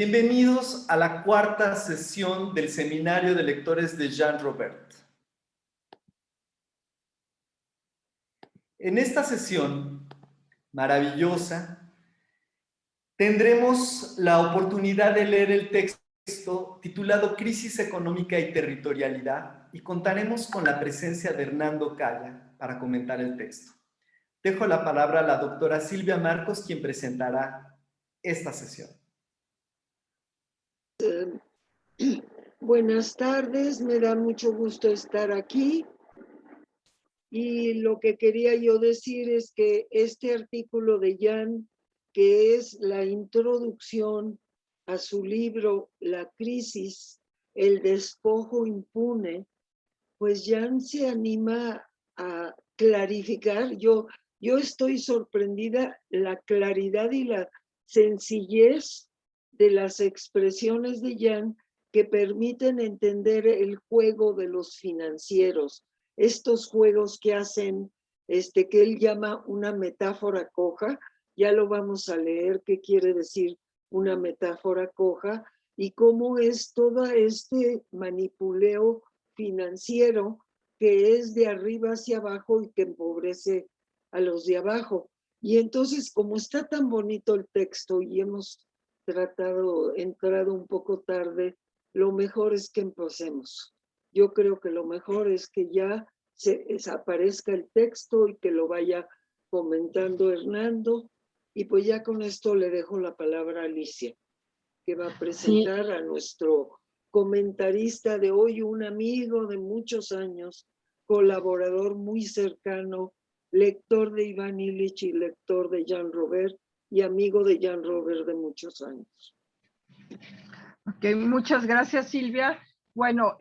Bienvenidos a la cuarta sesión del Seminario de Lectores de Jean Robert. En esta sesión maravillosa tendremos la oportunidad de leer el texto titulado Crisis económica y territorialidad y contaremos con la presencia de Hernando Calla para comentar el texto. Dejo la palabra a la doctora Silvia Marcos, quien presentará esta sesión. Buenas tardes, me da mucho gusto estar aquí. Y lo que quería yo decir es que este artículo de Jean, que es la introducción a su libro La crisis, el despojo impune, pues Jean se anima a clarificar. Yo estoy sorprendida la claridad y la sencillez de las expresiones de Jean que permiten entender el juego de los financieros, estos juegos que hacen, que él llama una metáfora coja. Ya lo vamos a leer qué quiere decir una metáfora coja y cómo es todo este manipuleo financiero que es de arriba hacia abajo y que empobrece a los de abajo. Y entonces, como está tan bonito el texto y hemos entrado un poco tarde, lo mejor es que empecemos. Yo creo que lo mejor es que ya aparezca el texto y que lo vaya comentando Hernando. Y pues ya con esto le dejo la palabra a Alicia, que va a presentar a nuestro comentarista de hoy, un amigo de muchos años, colaborador muy cercano, lector de Iván Illich y lector de Jean Robert y amigo de Jean Robert de muchos años. Ok, muchas gracias, Silvia. Bueno,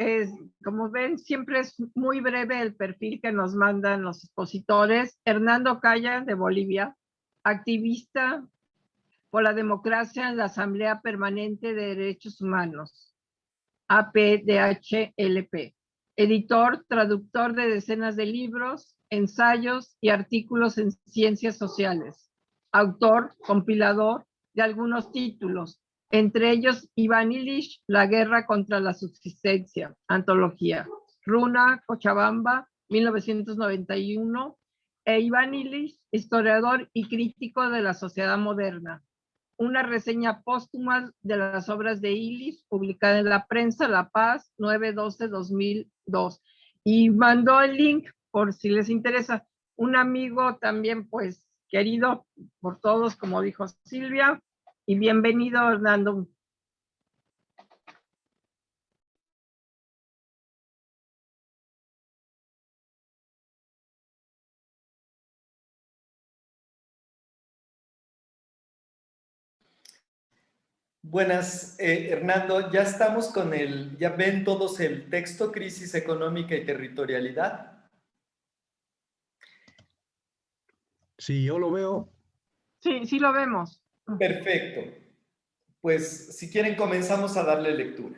como ven, siempre es muy breve el perfil que nos mandan los expositores. Hernando Calla, de Bolivia, activista por la democracia en la Asamblea Permanente de Derechos Humanos, APDHLP. Editor, traductor de decenas de libros, ensayos y artículos en ciencias sociales. Autor, compilador de algunos títulos, entre ellos Iván Illich, La guerra contra la subsistencia, antología. Runa, Cochabamba, 1991. E Iván Illich, historiador y crítico de la sociedad moderna. Una reseña póstuma de las obras de Illich, publicada en la prensa La Paz, 9/12/2002. Y mandó el link por si les interesa. Un amigo también, pues, querido por todos, como dijo Silvia. Y bienvenido, Hernando. Buenas, Hernando, ya estamos con ya ven todos el texto Crisis económica y territorialidad. Sí, yo lo veo. Sí, sí lo vemos. Perfecto. Pues si quieren comenzamos a darle lectura.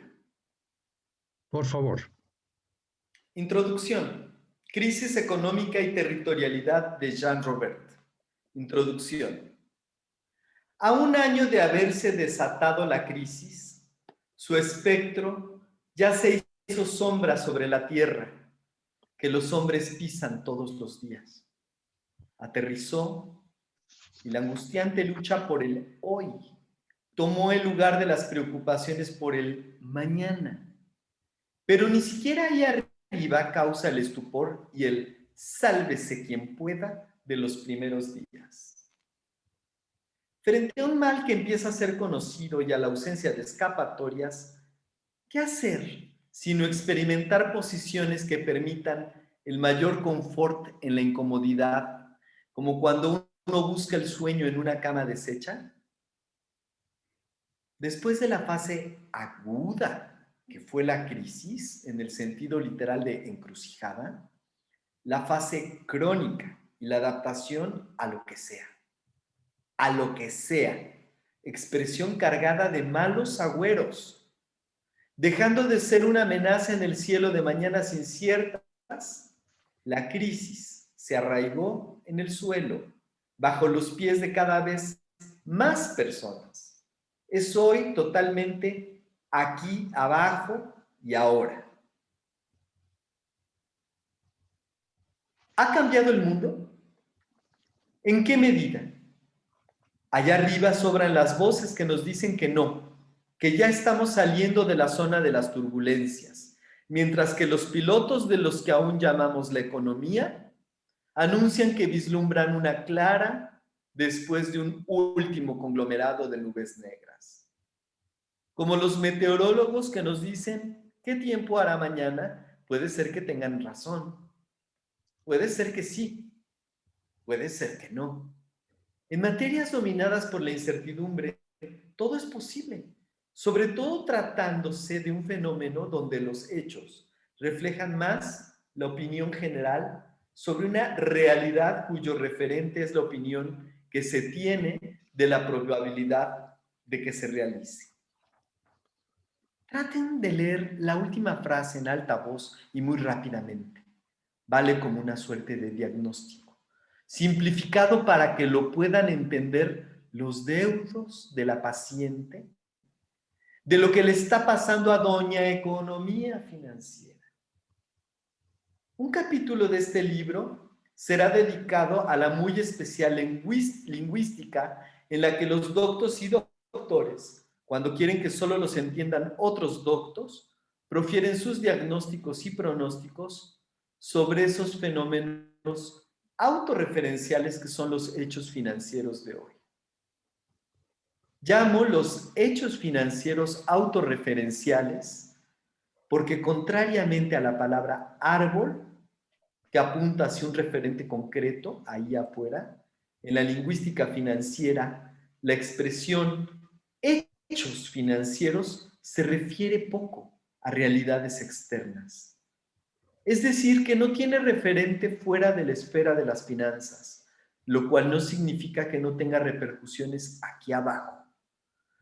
Por favor. Introducción. Crisis económica y territorialidad de Jean Robert. Introducción. A un año de haberse desatado la crisis, su espectro ya se hizo sombra sobre la tierra que los hombres pisan todos los días. Aterrizó y la angustiante lucha por el hoy tomó el lugar de las preocupaciones por el mañana. Pero ni siquiera ahí arriba causa el estupor y el sálvese quien pueda de los primeros días. Frente a un mal que empieza a ser conocido y a la ausencia de escapatorias, ¿qué hacer sino experimentar posiciones que permitan el mayor confort en la incomodidad, como cuando uno busca el sueño en una cama deshecha? Después de la fase aguda, que fue la crisis, en el sentido literal de encrucijada, la fase crónica y la adaptación a lo que sea. A lo que sea, expresión cargada de malos agüeros, dejando de ser una amenaza en el cielo de mañanas inciertas, la crisis se arraigó en el suelo, bajo los pies de cada vez más personas. es hoy totalmente aquí, abajo y ahora. ¿Ha cambiado el mundo? ¿En qué medida? Allá arriba sobran las voces que nos dicen que no, que ya estamos saliendo de la zona de las turbulencias, mientras que los pilotos de los que aún llamamos la economía anuncian que vislumbran una clara después de un último conglomerado de nubes negras. Como los meteorólogos que nos dicen qué tiempo hará mañana, puede ser que tengan razón. Puede ser que sí, puede ser que no. En materias dominadas por la incertidumbre, todo es posible, sobre todo tratándose de un fenómeno donde los hechos reflejan más la opinión general sobre una realidad cuyo referente es la opinión que se tiene de la probabilidad de que se realice. Traten de leer la última frase en alta voz y muy rápidamente. Vale como una suerte de diagnóstico, simplificado para que lo puedan entender los deudos de la paciente, de lo que le está pasando a doña Economía Financiera. Un capítulo de este libro será dedicado a la muy especial lingüística en la que los doctos y doctores, cuando quieren que solo los entiendan otros doctos, profieren sus diagnósticos y pronósticos sobre esos fenómenos autorreferenciales que son los hechos financieros de hoy. Llamo los hechos financieros autorreferenciales porque, contrariamente a la palabra árbol, que apunta hacia un referente concreto ahí afuera, en la lingüística financiera, la expresión hechos financieros se refiere poco a realidades externas. Es decir, que no tiene referente fuera de la esfera de las finanzas, lo cual no significa que no tenga repercusiones aquí abajo,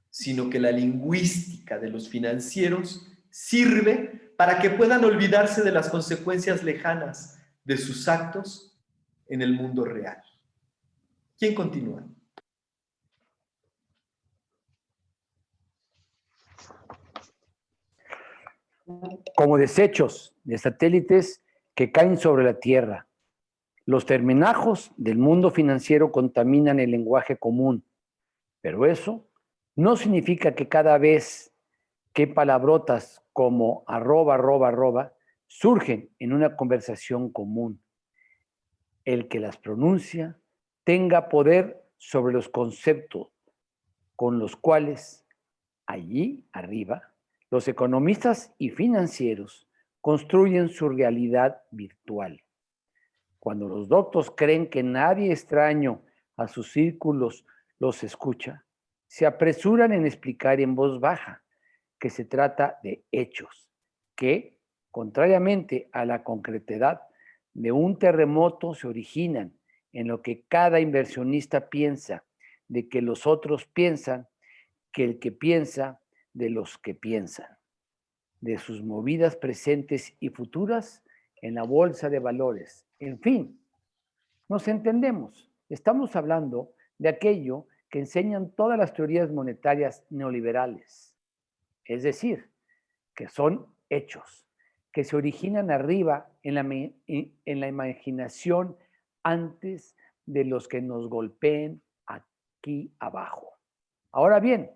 sino que la lingüística de los financieros sirve para que puedan olvidarse de las consecuencias lejanas de sus actos en el mundo real. ¿Quién continúa? Como desechos de satélites que caen sobre la Tierra. Los terminajos del mundo financiero contaminan el lenguaje común, pero eso no significa que cada vez que palabrotas como @ surgen en una conversación común, el que las pronuncia tenga poder sobre los conceptos con los cuales allí arriba los economistas y financieros construyen su realidad virtual. Cuando los doctos creen que nadie extraño a sus círculos los escucha, se apresuran en explicar en voz baja que se trata de hechos que, contrariamente a la concretedad de un terremoto, se originan en lo que cada inversionista piensa, de que los otros piensan, que el que piensa de los que piensan, de sus movidas presentes y futuras en la bolsa de valores. En fin, nos entendemos. Estamos hablando de aquello que enseñan todas las teorías monetarias neoliberales. Es decir, que son hechos, que se originan arriba en la imaginación antes de los que nos golpeen aquí abajo. Ahora bien,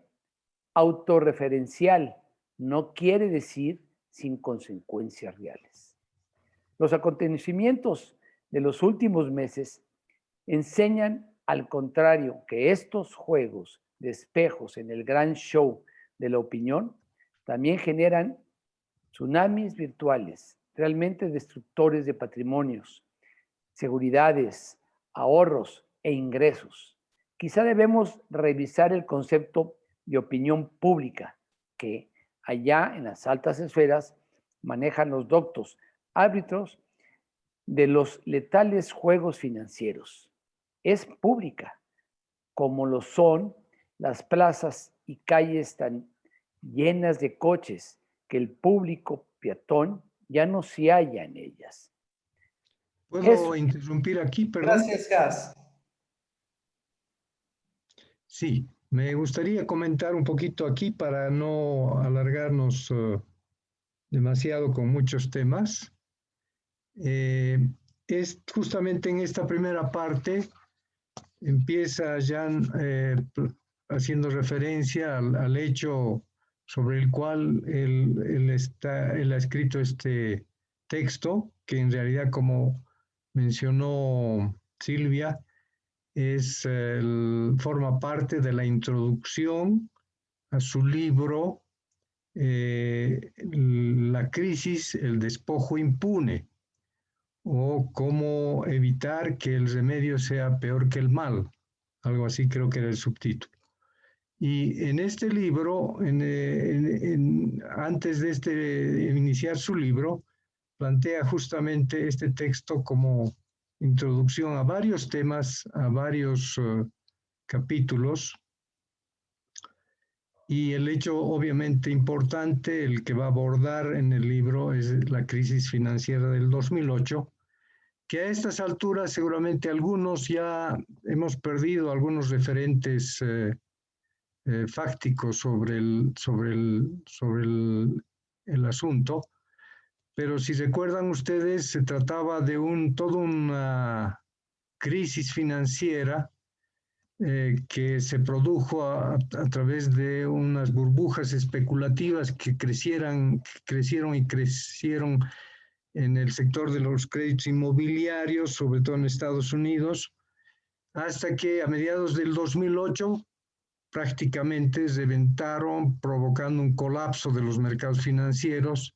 autorreferencial no quiere decir sin consecuencias reales. Los acontecimientos de los últimos meses enseñan, al contrario, que estos juegos de espejos en el gran show de la opinión también generan tsunamis virtuales, realmente destructores de patrimonios, seguridades, ahorros e ingresos. Quizá debemos revisar el concepto de opinión pública que allá en las altas esferas manejan los doctos, árbitros de los letales juegos financieros. Es pública, como lo son las plazas y calles tan llenas de coches que el público peatón ya no se halla en ellas. ¿Puedo interrumpir aquí, perdón? Gracias, Gas. Sí, Me gustaría comentar un poquito aquí para no alargarnos demasiado con muchos temas. Es justamente en esta primera parte, empieza Jan haciendo referencia al hecho sobre el cual él ha escrito este texto, que en realidad, como mencionó Silvia, forma parte de la introducción a su libro La crisis, el despojo impune, o cómo evitar que el remedio sea peor que el mal, algo así creo que era el subtítulo. Y en este libro, antes de iniciar su libro, plantea justamente este texto como introducción a varios temas, a varios capítulos. Y el hecho obviamente importante, el que va a abordar en el libro, es la crisis financiera del 2008, que a estas alturas seguramente algunos ya hemos perdido algunos referentes fácticos sobre el asunto, pero si recuerdan ustedes, se trataba de toda una crisis financiera que se produjo a través de unas burbujas especulativas que crecieron en el sector de los créditos inmobiliarios, sobre todo en Estados Unidos, hasta que a mediados del 2008 prácticamente reventaron, provocando un colapso de los mercados financieros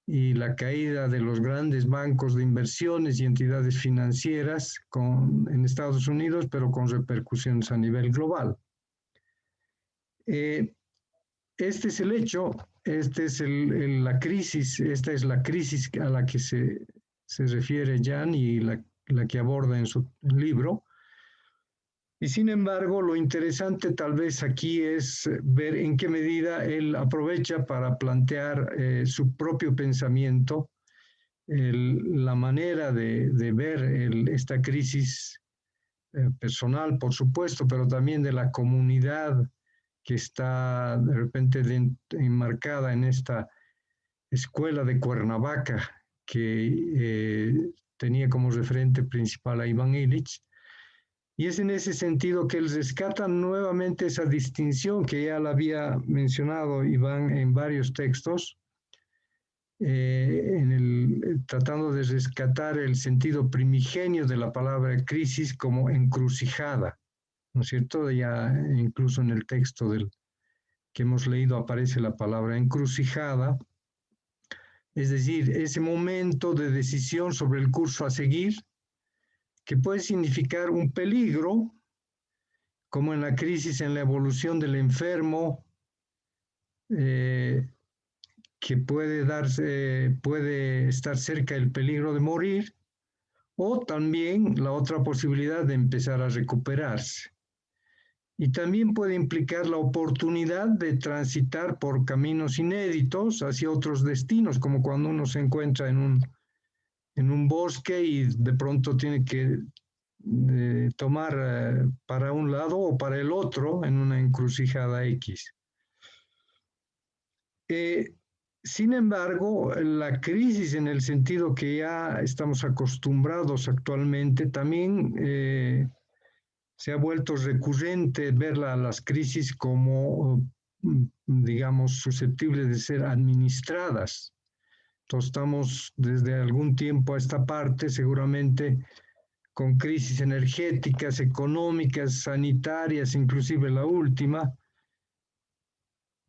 y la caída de los grandes bancos de inversiones y entidades financieras en Estados Unidos, pero con repercusiones a nivel global. Este es el hecho, esta es la crisis a la que se refiere Jan y la que aborda en su libro. Y sin embargo, lo interesante tal vez aquí es ver en qué medida él aprovecha para plantear su propio pensamiento, la manera de ver esta crisis personal, por supuesto, pero también de la comunidad que está de repente enmarcada en esta escuela de Cuernavaca que tenía como referente principal a Iván Illich. Y es en ese sentido que él rescata nuevamente esa distinción que ya la había mencionado Iván en varios textos, tratando de rescatar el sentido primigenio de la palabra crisis como encrucijada, ¿no es cierto? Ya incluso en el texto que hemos leído aparece la palabra encrucijada, es decir, ese momento de decisión sobre el curso a seguir, que puede significar un peligro, como en la crisis en la evolución del enfermo, que puede estar cerca del peligro de morir, o también la otra posibilidad de empezar a recuperarse. Y también puede implicar la oportunidad de transitar por caminos inéditos hacia otros destinos, como cuando uno se encuentra en un bosque y de pronto tiene que tomar para un lado o para el otro en una encrucijada X. Sin embargo, la crisis en el sentido que ya estamos acostumbrados actualmente también se ha vuelto recurrente ver las crisis como, digamos, susceptibles de ser administradas. Entonces estamos desde algún tiempo a esta parte seguramente con crisis energéticas, económicas, sanitarias, inclusive la última,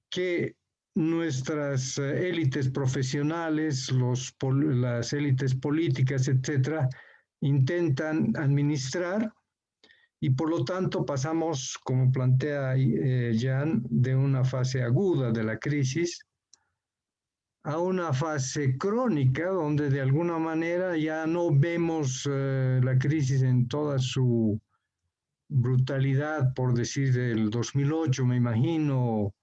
que nuestras élites profesionales, las élites políticas, etcétera, intentan administrar y por lo tanto pasamos, como plantea Jan, de una fase aguda de la crisis a una fase crónica donde de alguna manera ya no vemos la crisis en toda su brutalidad, por decir del 2008, me imagino,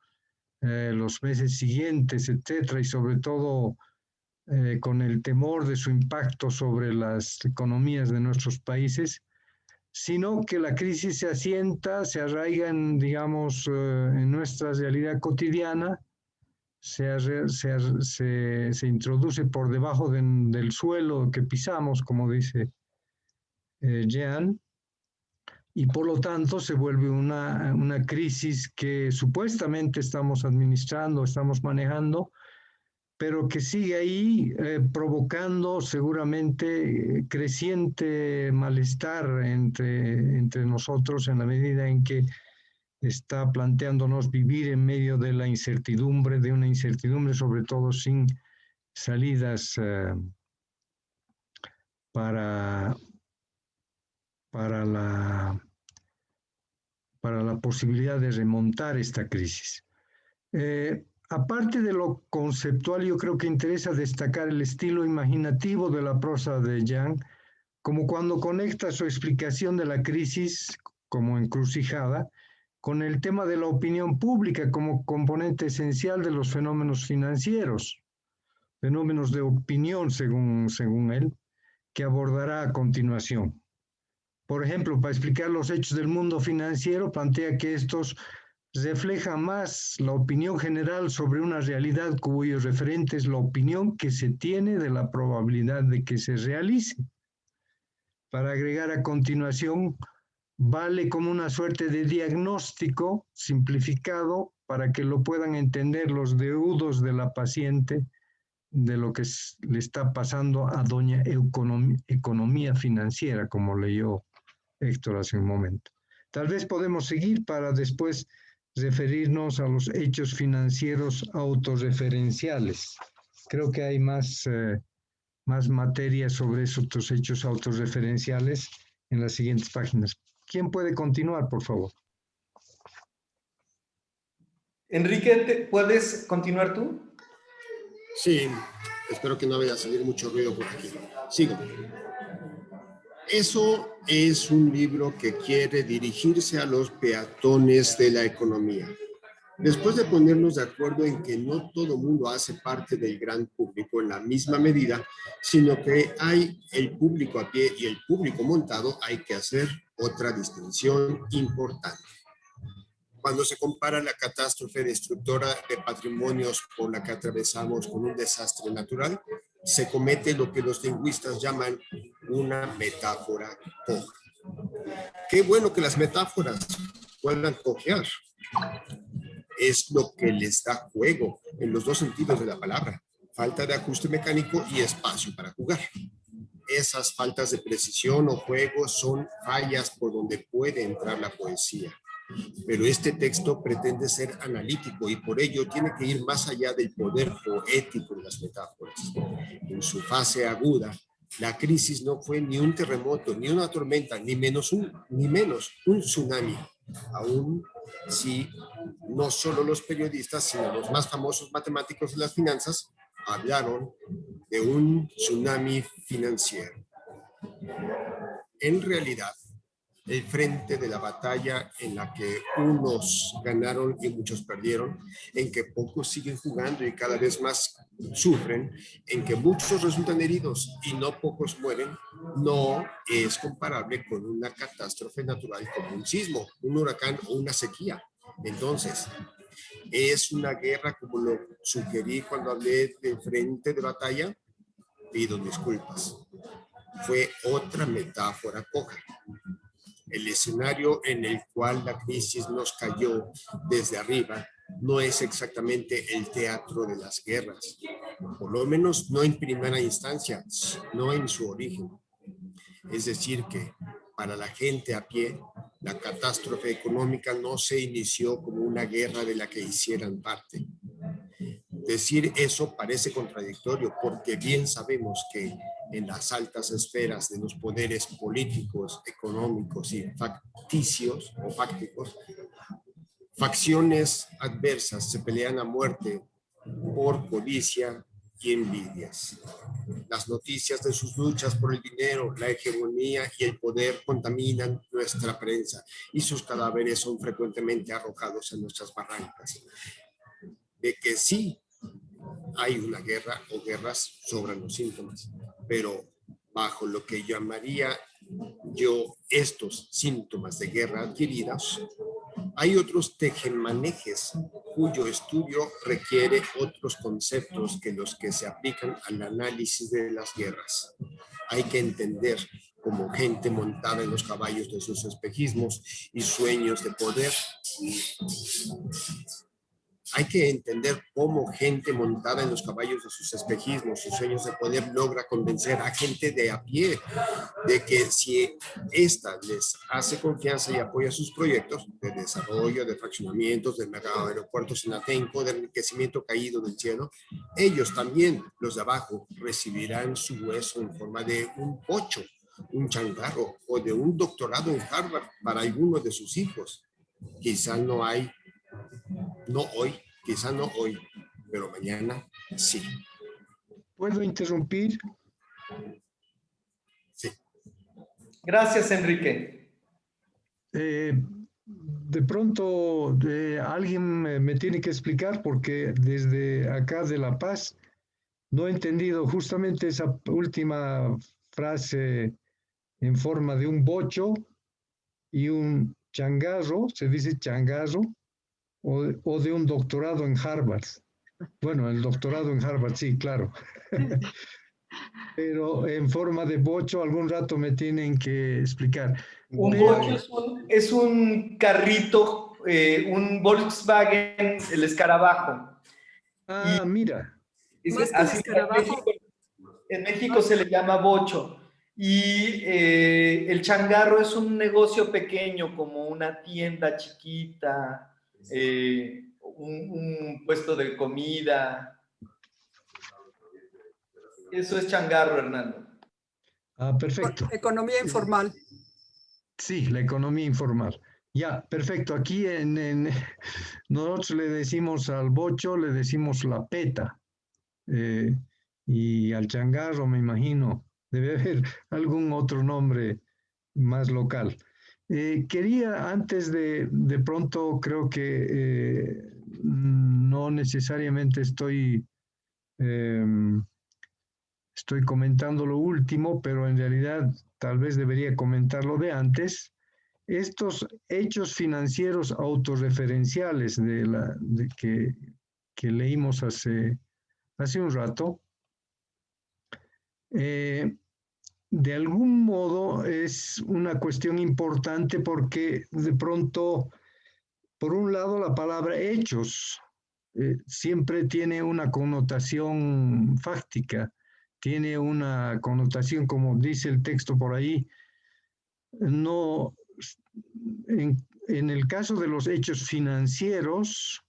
los meses siguientes, etcétera, y sobre todo con el temor de su impacto sobre las economías de nuestros países, sino que la crisis se asienta, se arraiga en, digamos, en nuestra realidad cotidiana, se introduce por debajo del suelo que pisamos, como dice Jean, y por lo tanto se vuelve una crisis que supuestamente estamos administrando, estamos manejando, pero que sigue ahí provocando seguramente creciente malestar entre nosotros en la medida en que está planteándonos vivir en medio de la incertidumbre, de una incertidumbre sobre todo sin salidas para la posibilidad de remontar esta crisis. Aparte de lo conceptual, yo creo que interesa destacar el estilo imaginativo de la prosa de Jean, como cuando conecta su explicación de la crisis como encrucijada con el tema de la opinión pública como componente esencial de los fenómenos financieros, fenómenos de opinión según él, que abordará a continuación. Por ejemplo, para explicar los hechos del mundo financiero, plantea que estos reflejan más la opinión general sobre una realidad cuyo referente es la opinión que se tiene de la probabilidad de que se realice. Para agregar a continuación, vale como una suerte de diagnóstico simplificado para que lo puedan entender los deudos de la paciente de lo que le está pasando a doña economía financiera, como leyó Héctor hace un momento. Tal vez podemos seguir para después referirnos a los hechos financieros autorreferenciales. Creo que hay más materia sobre esos otros hechos autorreferenciales en las siguientes páginas. ¿Quién puede continuar, por favor? Enrique, ¿puedes continuar tú? Sí, espero que no vaya a salir mucho ruido por aquí. Sigo. Eso es un libro que quiere dirigirse a los peatones de la economía. Después de ponernos de acuerdo en que no todo mundo hace parte del gran público en la misma medida, sino que hay el público a pie y el público montado, hay que hacer otra distinción importante. Cuando se compara la catástrofe destructora de patrimonios por la que atravesamos con un desastre natural, se comete lo que los lingüistas llaman una metáfora coja. Qué bueno que las metáforas puedan cojear. Es lo que les da juego en los dos sentidos de la palabra. Falta de ajuste mecánico y espacio para jugar. Esas faltas de precisión o juego son fallas por donde puede entrar la poesía. Pero este texto pretende ser analítico y por ello tiene que ir más allá del poder poético de las metáforas. En su fase aguda, la crisis no fue ni un terremoto, ni una tormenta, ni menos un tsunami. Aún si no solo los periodistas, sino los más famosos matemáticos de las finanzas hablaron de un tsunami financiero. En realidad, el frente de la batalla en la que unos ganaron y muchos perdieron, en que pocos siguen jugando y cada vez más sufren, en que muchos resultan heridos y no pocos mueren, no es comparable con una catástrofe natural como un sismo, un huracán o una sequía. Entonces, ¿es una guerra como lo sugerí cuando hablé del frente de batalla? Pido disculpas. Fue otra metáfora coja. El escenario en el cual la crisis nos cayó desde arriba no es exactamente el teatro de las guerras, por lo menos no en primera instancia, no en su origen. Es decir que para la gente a pie, la catástrofe económica no se inició como una guerra de la que hicieran parte. Decir eso parece contradictorio porque bien sabemos que en las altas esferas de los poderes políticos, económicos y facticios o fácticos, facciones adversas se pelean a muerte por codicia y envidias. Las noticias de sus luchas por el dinero, la hegemonía y el poder contaminan nuestra prensa y sus cadáveres son frecuentemente arrojados en nuestras barrancas. De que sí hay una guerra o guerras sobran los síntomas, pero bajo lo que llamaría yo estos síntomas de guerra adquiridos, hay otros tejemanejes cuyo estudio requiere otros conceptos que los que se aplican al análisis de las guerras. Hay que entender como gente montada en los caballos de sus espejismos y sueños de poder. Hay que entender cómo gente montada en los caballos de sus espejismos, sus sueños de poder, logra convencer a gente de a pie de que si ésta les hace confianza y apoya sus proyectos de desarrollo, de fraccionamientos, de aeropuertos en Atenco, de enriquecimiento caído del cielo, ellos también, los de abajo, recibirán su hueso en forma de un pocho, un changarro o de un doctorado en Harvard para alguno de sus hijos. Quizá no hay, no hoy, quizá no hoy, pero mañana sí. ¿Puedo interrumpir? Sí. Gracias, Enrique. De pronto alguien me tiene que explicar porque desde acá de La Paz no he entendido justamente esa última frase en forma de un bocho y un changarro, se dice changarro, o de un doctorado en Harvard. Bueno, el doctorado en Harvard, sí, claro. Pero en forma de bocho, algún rato me tienen que explicar. Un Pero- bocho es un carrito, un Volkswagen, el escarabajo. Ah, mira. Más que el Así escarabajo. en México se le llama bocho. Y el changarro es un negocio pequeño, como una tienda chiquita, un puesto de comida. Eso es changarro, Hernando. Ah, perfecto. Economía informal. Sí, la economía informal. Ya, perfecto. Aquí nosotros le decimos al bocho, le decimos la peta. Y al changarro, me imagino, debe haber algún otro nombre más local. Quería, antes de pronto, creo que no necesariamente estoy comentando lo último, pero en realidad tal vez debería comentar lo de antes. Estos hechos financieros autorreferenciales que leímos hace un rato, de algún modo es una cuestión importante porque de pronto, por un lado, la palabra hechos siempre tiene una connotación fáctica, tiene una connotación, como dice el texto por ahí, no, en el caso de los hechos financieros,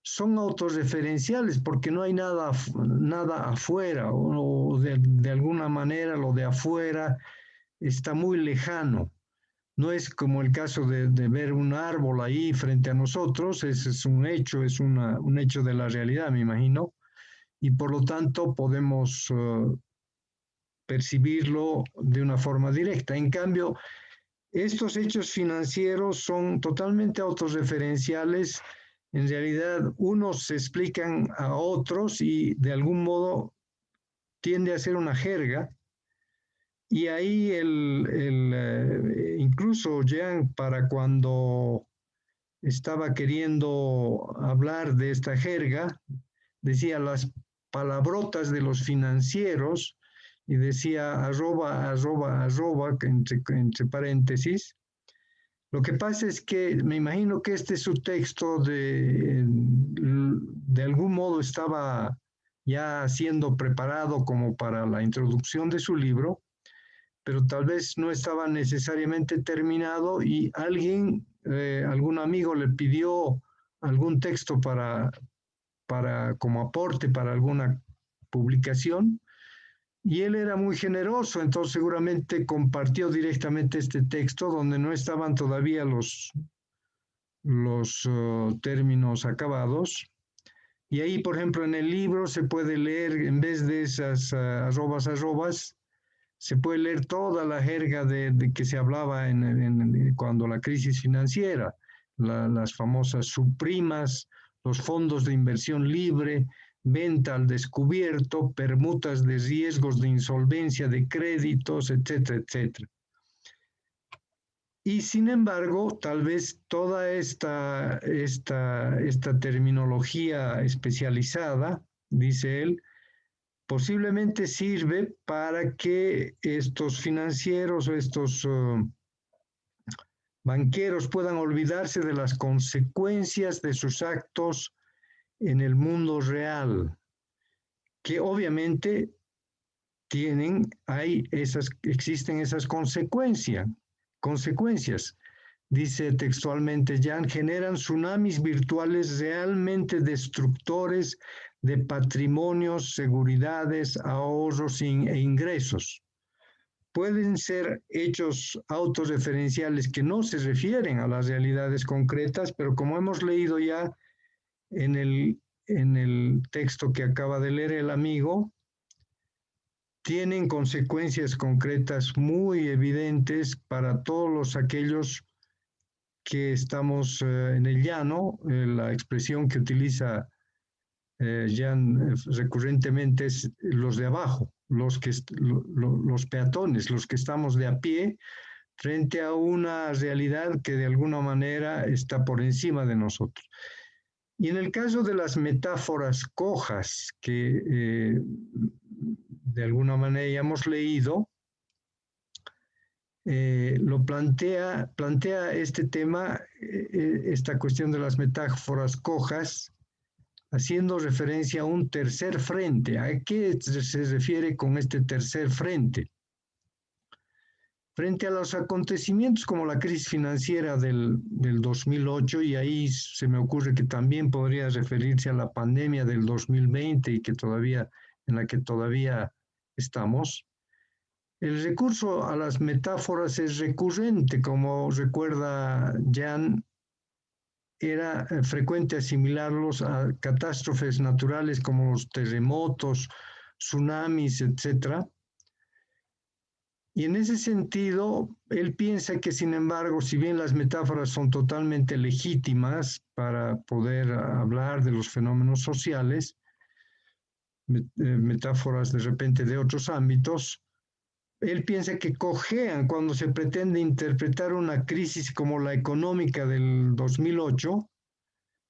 son autorreferenciales porque no hay nada afuera o de alguna manera lo de afuera está muy lejano. No es como el caso de ver un árbol ahí frente a nosotros, ese es un hecho, es un hecho de la realidad, me imagino, y por lo tanto podemos percibirlo de una forma directa. En cambio, estos hechos financieros son totalmente autorreferenciales. En realidad, unos se explican a otros y de algún modo tiende a ser una jerga. Y ahí incluso Jean, para cuando estaba queriendo hablar de esta jerga, decía las palabrotas de los financieros y decía arroba, entre paréntesis. Lo que pasa es que me imagino que este subtexto de algún modo estaba ya siendo preparado como para la introducción de su libro, pero tal vez no estaba necesariamente terminado y algún amigo le pidió algún texto como aporte para alguna publicación. Y él era muy generoso, entonces seguramente compartió directamente este texto donde no estaban todavía los términos acabados. Y ahí, por ejemplo, en el libro se puede leer, en vez de esas arrobas, se puede leer toda la jerga de que se hablaba cuando la crisis financiera, las famosas subprimas, los fondos de inversión libre, venta al descubierto, permutas de riesgos de insolvencia de créditos, etcétera, etcétera. Y sin embargo, tal vez toda esta terminología especializada, dice él, posiblemente sirve para que estos financieros o estos banqueros puedan olvidarse de las consecuencias de sus actos en el mundo real, que obviamente existen esas consecuencias. Dice textualmente Jan, generan tsunamis virtuales realmente destructores de patrimonios, seguridades, ahorros e ingresos. Pueden ser hechos autorreferenciales que no se refieren a las realidades concretas, pero como hemos leído ya en el texto que acaba de leer el amigo, tienen consecuencias concretas muy evidentes para todos aquellos que estamos en el llano. La expresión que utiliza Jan recurrentemente es los de abajo, los peatones, los que estamos de a pie frente a una realidad que de alguna manera está por encima de nosotros. Y en el caso de las metáforas cojas que de alguna manera ya hemos leído, lo plantea este tema, esta cuestión de las metáforas cojas, haciendo referencia a un tercer frente. ¿A qué se refiere con este tercer frente? Frente a los acontecimientos como la crisis financiera del 2008, y ahí se me ocurre que también podría referirse a la pandemia del 2020 y en la que todavía estamos, el recurso a las metáforas es recurrente. Como recuerda Jan, era frecuente asimilarlos a catástrofes naturales como los terremotos, tsunamis, etc. Y en ese sentido, él piensa que, sin embargo, si bien las metáforas son totalmente legítimas para poder hablar de los fenómenos sociales, metáforas de repente de otros ámbitos, él piensa que cojean cuando se pretende interpretar una crisis como la económica del 2008,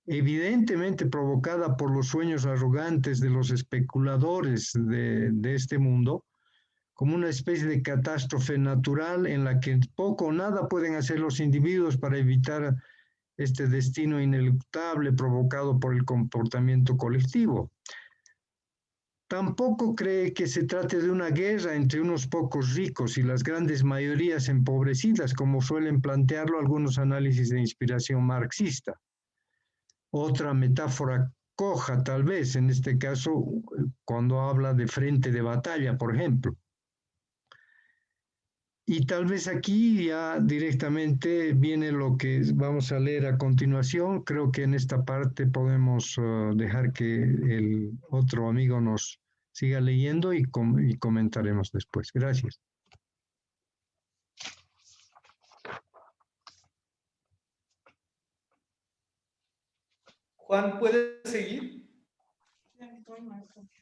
evidentemente provocada por los sueños arrogantes de los especuladores de este mundo, como una especie de catástrofe natural en la que poco o nada pueden hacer los individuos para evitar este destino ineluctable provocado por el comportamiento colectivo. Tampoco cree que se trate de una guerra entre unos pocos ricos y las grandes mayorías empobrecidas, como suelen plantearlo algunos análisis de inspiración marxista. Otra metáfora coja, tal vez, en este caso, cuando habla de frente de batalla, por ejemplo. Y tal vez aquí ya directamente viene lo que vamos a leer a continuación. Creo que en esta parte podemos dejar que el otro amigo nos siga leyendo y comentaremos después. Gracias. Juan, ¿puedes seguir?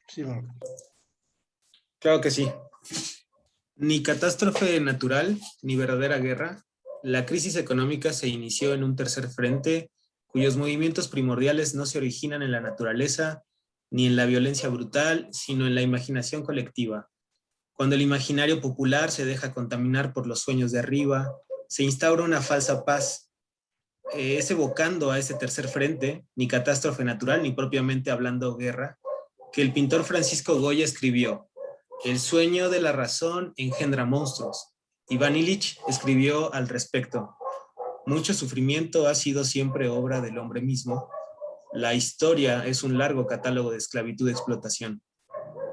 Sí, Marco. Claro que sí. Ni catástrofe natural, ni verdadera guerra, la crisis económica se inició en un tercer frente cuyos movimientos primordiales no se originan en la naturaleza ni en la violencia brutal, sino en la imaginación colectiva. Cuando el imaginario popular se deja contaminar por los sueños de arriba, se instaura una falsa paz. Es evocando a ese tercer frente, ni catástrofe natural, ni propiamente hablando guerra, que el pintor Francisco Goya escribió: el sueño de la razón engendra monstruos. Iván Illich escribió al respecto: mucho sufrimiento ha sido siempre obra del hombre mismo. La historia es un largo catálogo de esclavitud y explotación.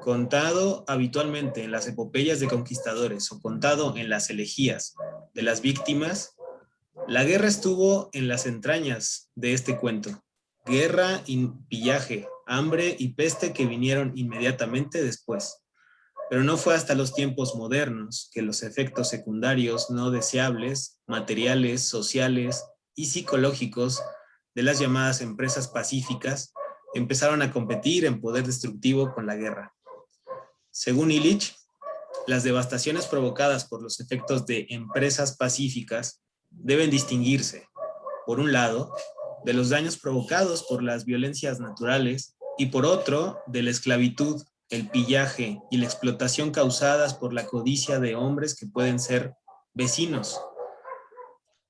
Contado habitualmente en las epopeyas de conquistadores o contado en las elegías de las víctimas, la guerra estuvo en las entrañas de este cuento. Guerra y pillaje, hambre y peste que vinieron inmediatamente después. Pero no fue hasta los tiempos modernos que los efectos secundarios no deseables, materiales, sociales y psicológicos de las llamadas empresas pacíficas empezaron a competir en poder destructivo con la guerra. Según Illich, las devastaciones provocadas por los efectos de empresas pacíficas deben distinguirse, por un lado, de los daños provocados por las violencias naturales y por otro, de la esclavitud, el pillaje y la explotación causadas por la codicia de hombres que pueden ser vecinos.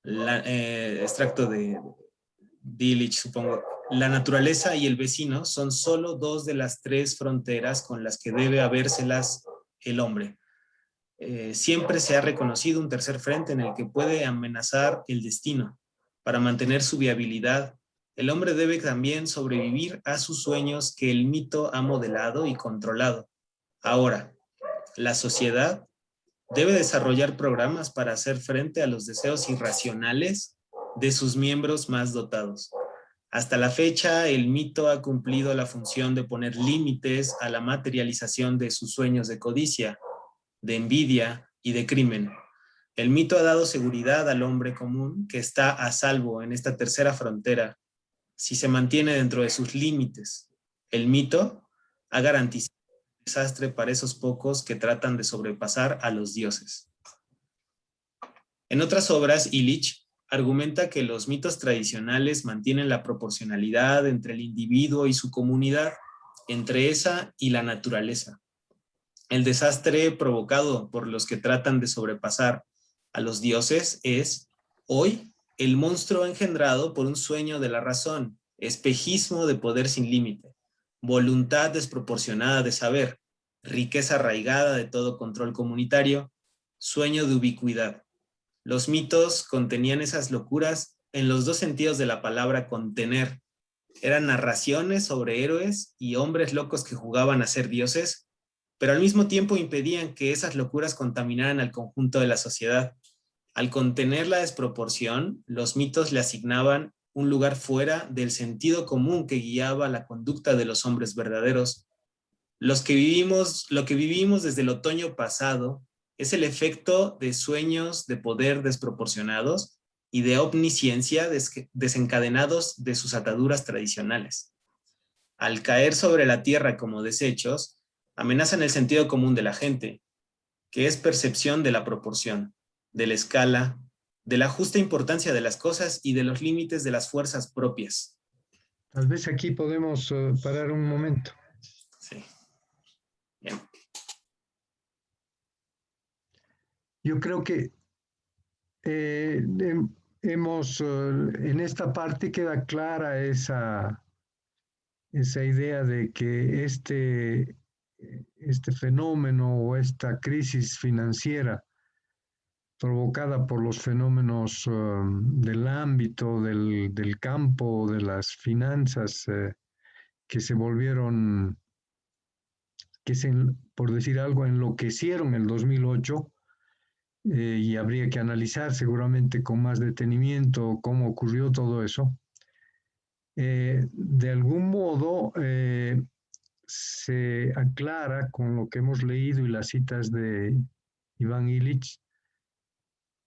Extracto de Illich, supongo. La naturaleza y el vecino son solo dos de las tres fronteras con las que debe habérselas el hombre. Siempre se ha reconocido un tercer frente en el que puede amenazar el destino. Para mantener su viabilidad, el hombre debe también sobrevivir a sus sueños que el mito ha modelado y controlado. Ahora, la sociedad debe desarrollar programas para hacer frente a los deseos irracionales de sus miembros más dotados. Hasta la fecha, el mito ha cumplido la función de poner límites a la materialización de sus sueños de codicia, de envidia y de crimen. El mito ha dado seguridad al hombre común que está a salvo en esta tercera frontera si se mantiene dentro de sus límites. El mito ha garantizado el desastre para esos pocos que tratan de sobrepasar a los dioses. En otras obras, Illich argumenta que los mitos tradicionales mantienen la proporcionalidad entre el individuo y su comunidad, entre esa y la naturaleza. El desastre provocado por los que tratan de sobrepasar a los dioses es, hoy, el monstruo engendrado por un sueño de la razón, espejismo de poder sin límite, voluntad desproporcionada de saber, riqueza arraigada de todo control comunitario, sueño de ubicuidad. Los mitos contenían esas locuras en los dos sentidos de la palabra contener. Eran narraciones sobre héroes y hombres locos que jugaban a ser dioses, pero al mismo tiempo impedían que esas locuras contaminaran al conjunto de la sociedad. Al contener la desproporción, los mitos le asignaban un lugar fuera del sentido común que guiaba la conducta de los hombres verdaderos. Lo que vivimos desde el otoño pasado es el efecto de sueños de poder desproporcionados y de omnisciencia desencadenados de sus ataduras tradicionales. Al caer sobre la tierra como desechos, amenazan el sentido común de la gente, que es percepción de la proporción, de la escala, de la justa importancia de las cosas y de los límites de las fuerzas propias. Tal vez aquí podemos parar un momento. Sí. Bien. Yo creo que en esta parte queda clara esa idea de que este fenómeno o esta crisis financiera provocada por los fenómenos del ámbito, del campo, de las finanzas, que se volvieron, por decir algo, enloquecieron en el 2008, y habría que analizar seguramente con más detenimiento cómo ocurrió todo eso. De algún modo se aclara con lo que hemos leído y las citas de Iván Illich,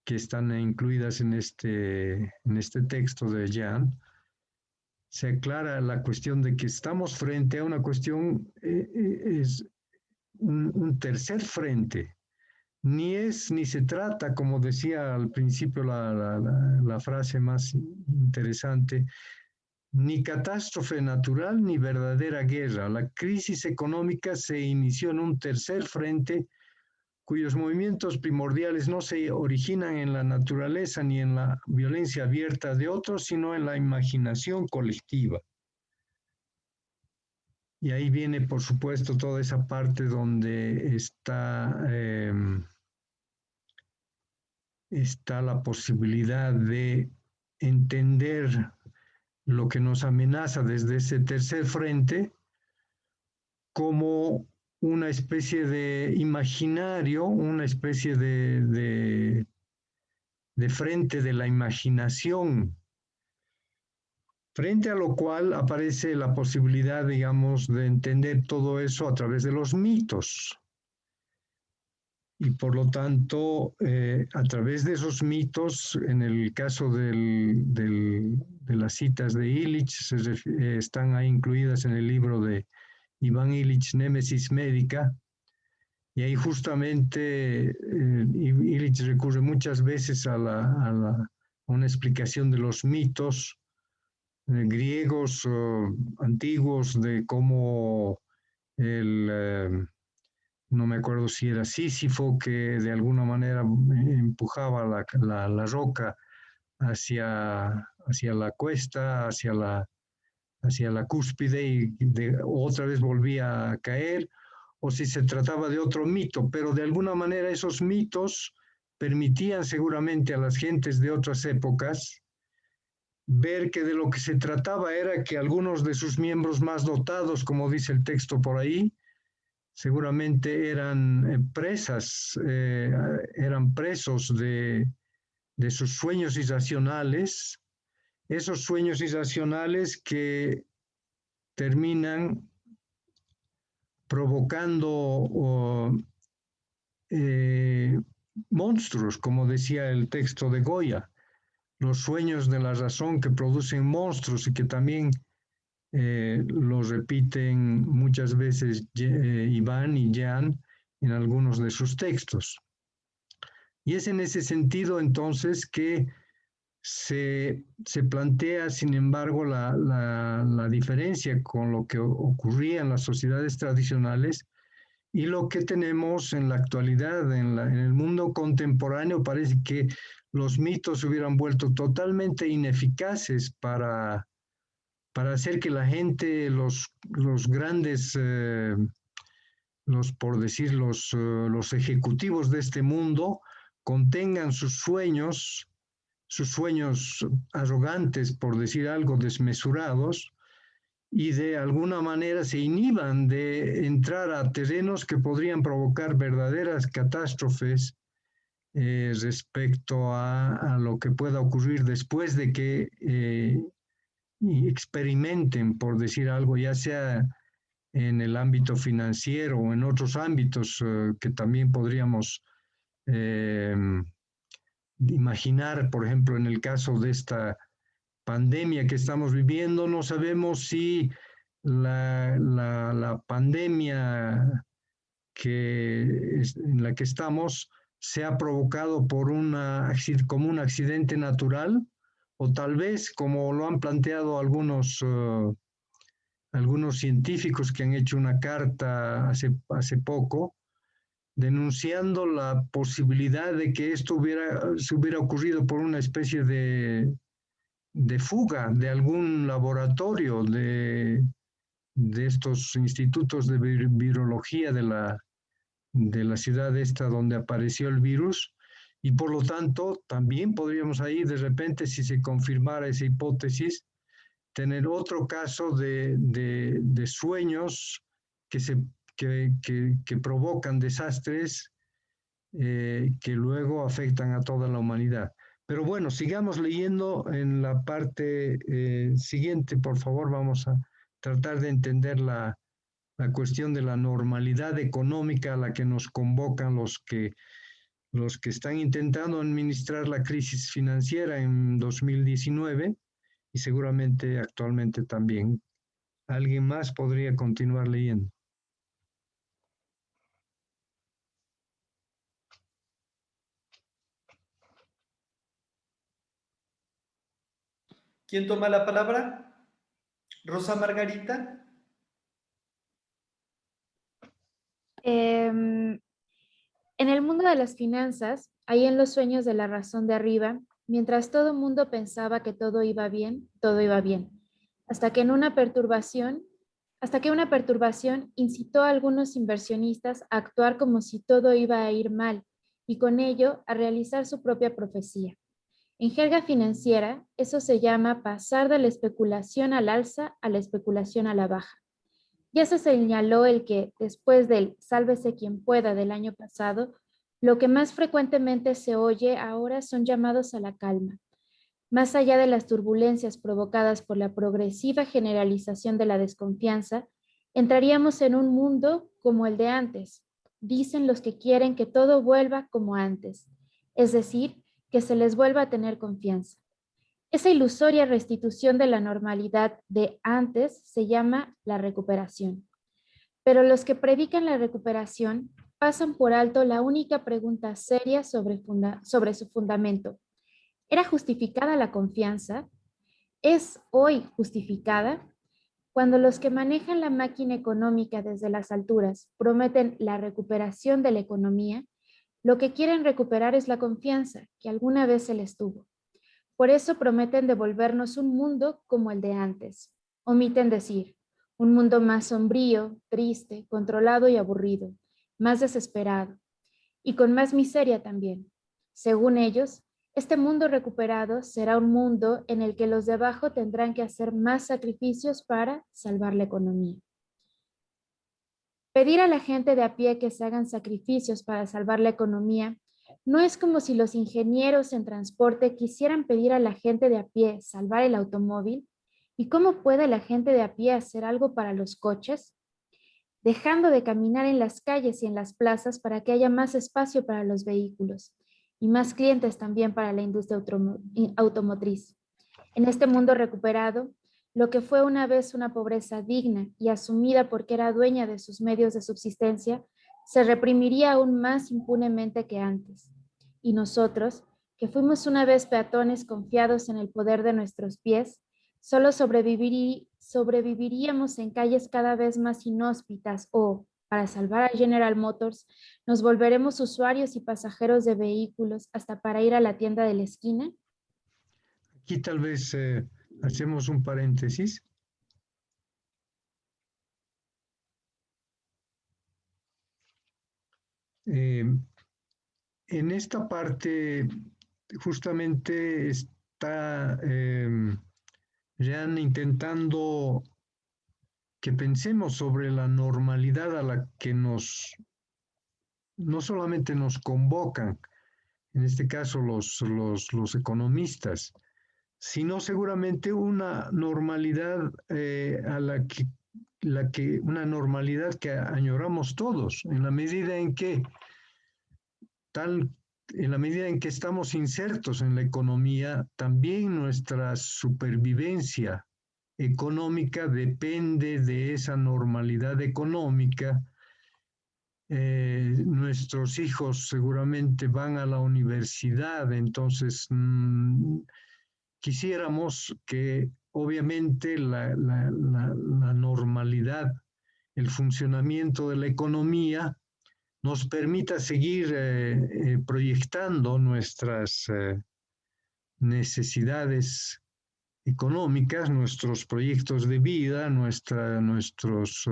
que están incluidas en este texto de Jan, se aclara la cuestión de que estamos frente a una cuestión, es un tercer frente. Ni se trata, como decía al principio la frase más interesante, ni catástrofe natural ni verdadera guerra. La crisis económica se inició en un tercer frente cuyos movimientos primordiales no se originan en la naturaleza ni en la violencia abierta de otros, sino en la imaginación colectiva. Y ahí viene, por supuesto, toda esa parte donde está la posibilidad de entender lo que nos amenaza desde ese tercer frente como una especie de imaginario, una especie de frente de la imaginación, frente a lo cual aparece la posibilidad, digamos, de entender todo eso a través de los mitos. Y por lo tanto, a través de esos mitos, en el caso de las citas de Illich, están ahí incluidas en el libro de Iván Illich, Némesis Médica, y ahí justamente Illich recurre muchas veces a la una explicación de los mitos griegos antiguos, de cómo no me acuerdo si era Sísifo, que de alguna manera empujaba la roca hacia la cuesta, hacia la cúspide y otra vez volvía a caer, o si se trataba de otro mito, pero de alguna manera esos mitos permitían seguramente a las gentes de otras épocas ver que de lo que se trataba era que algunos de sus miembros más dotados, como dice el texto por ahí, seguramente eran eran presos de sus sueños irracionales, esos sueños irracionales que terminan provocando monstruos, como decía el texto de Goya, los sueños de la razón que producen monstruos y que también los repiten muchas veces Iván y Jan en algunos de sus textos. Y es en ese sentido entonces que se plantea, sin embargo, la diferencia con lo que ocurría en las sociedades tradicionales y lo que tenemos en la actualidad. En el mundo contemporáneo parece que los mitos se hubieran vuelto totalmente ineficaces para hacer que la gente, los grandes, los ejecutivos de este mundo, contengan sus sueños arrogantes, por decir algo, desmesurados, y de alguna manera se inhiban de entrar a terrenos que podrían provocar verdaderas catástrofes respecto a lo que pueda ocurrir después de que experimenten, por decir algo, ya sea en el ámbito financiero o en otros ámbitos que también podríamos imaginar, por ejemplo, en el caso de esta pandemia que estamos viviendo. No sabemos si la pandemia en la que estamos se ha provocado como un accidente natural, o tal vez, como lo han planteado algunos científicos que han hecho una carta hace poco, denunciando la posibilidad de que esto se hubiera ocurrido por una especie de fuga de algún laboratorio de estos institutos de virología de la ciudad esta donde apareció el virus, y por lo tanto también podríamos ahí de repente, si se confirmara esa hipótesis, tener otro caso de sueños que provocan desastres que luego afectan a toda la humanidad. Pero bueno, sigamos leyendo en la parte siguiente, por favor. Vamos a tratar de entender la cuestión de la normalidad económica a la que nos convocan los que están intentando administrar la crisis financiera en 2019 y seguramente actualmente también. ¿Alguien más podría continuar leyendo? ¿Quién toma la palabra? Rosa Margarita. En el mundo de las finanzas, ahí en los sueños de la razón de arriba, mientras todo el mundo pensaba que todo iba bien, hasta que una perturbación incitó a algunos inversionistas a actuar como si todo iba a ir mal y con ello a realizar su propia profecía. En jerga financiera, eso se llama pasar de la especulación al alza a la especulación a la baja. Ya se señaló el que, después del sálvese quien pueda del año pasado, lo que más frecuentemente se oye ahora son llamados a la calma. Más allá de las turbulencias provocadas por la progresiva generalización de la desconfianza, entraríamos en un mundo como el de antes. Dicen los que quieren que todo vuelva como antes, es decir, que se les vuelva a tener confianza. Esa ilusoria restitución de la normalidad de antes se llama la recuperación. Pero los que predican la recuperación pasan por alto la única pregunta seria sobre su fundamento. ¿Era justificada la confianza? ¿Es hoy justificada? Cuando los que manejan la máquina económica desde las alturas prometen la recuperación de la economía, lo que quieren recuperar es la confianza que alguna vez se les tuvo. Por eso prometen devolvernos un mundo como el de antes. Omiten decir, un mundo más sombrío, triste, controlado y aburrido, más desesperado, y con más miseria también. Según ellos, este mundo recuperado será un mundo en el que los de abajo tendrán que hacer más sacrificios para salvar la economía. Pedir a la gente de a pie que se hagan sacrificios para salvar la economía no es como si los ingenieros en transporte quisieran pedir a la gente de a pie salvar el automóvil. ¿Y cómo puede la gente de a pie hacer algo para los coches? Dejando de caminar en las calles y en las plazas para que haya más espacio para los vehículos y más clientes también para la industria automotriz. En este mundo recuperado, lo que fue una vez una pobreza digna y asumida porque era dueña de sus medios de subsistencia, se reprimiría aún más impunemente que antes. Y nosotros, que fuimos una vez peatones confiados en el poder de nuestros pies, solo sobreviviríamos en calles cada vez más inhóspitas o, para salvar a General Motors, nos volveremos usuarios y pasajeros de vehículos hasta para ir a la tienda de la esquina. Aquí tal vez hacemos un paréntesis. En esta parte justamente está Jean intentando que pensemos sobre la normalidad a la que no solamente nos convocan, en este caso los economistas, sino seguramente una normalidad a una normalidad que añoramos todos, en la medida en que estamos insertos en la economía, también nuestra supervivencia económica depende de esa normalidad económica. Nuestros hijos seguramente van a la universidad, entonces quisiéramos que obviamente la normalidad, el funcionamiento de la economía nos permita seguir proyectando nuestras necesidades económicas, nuestros proyectos de vida, nuestros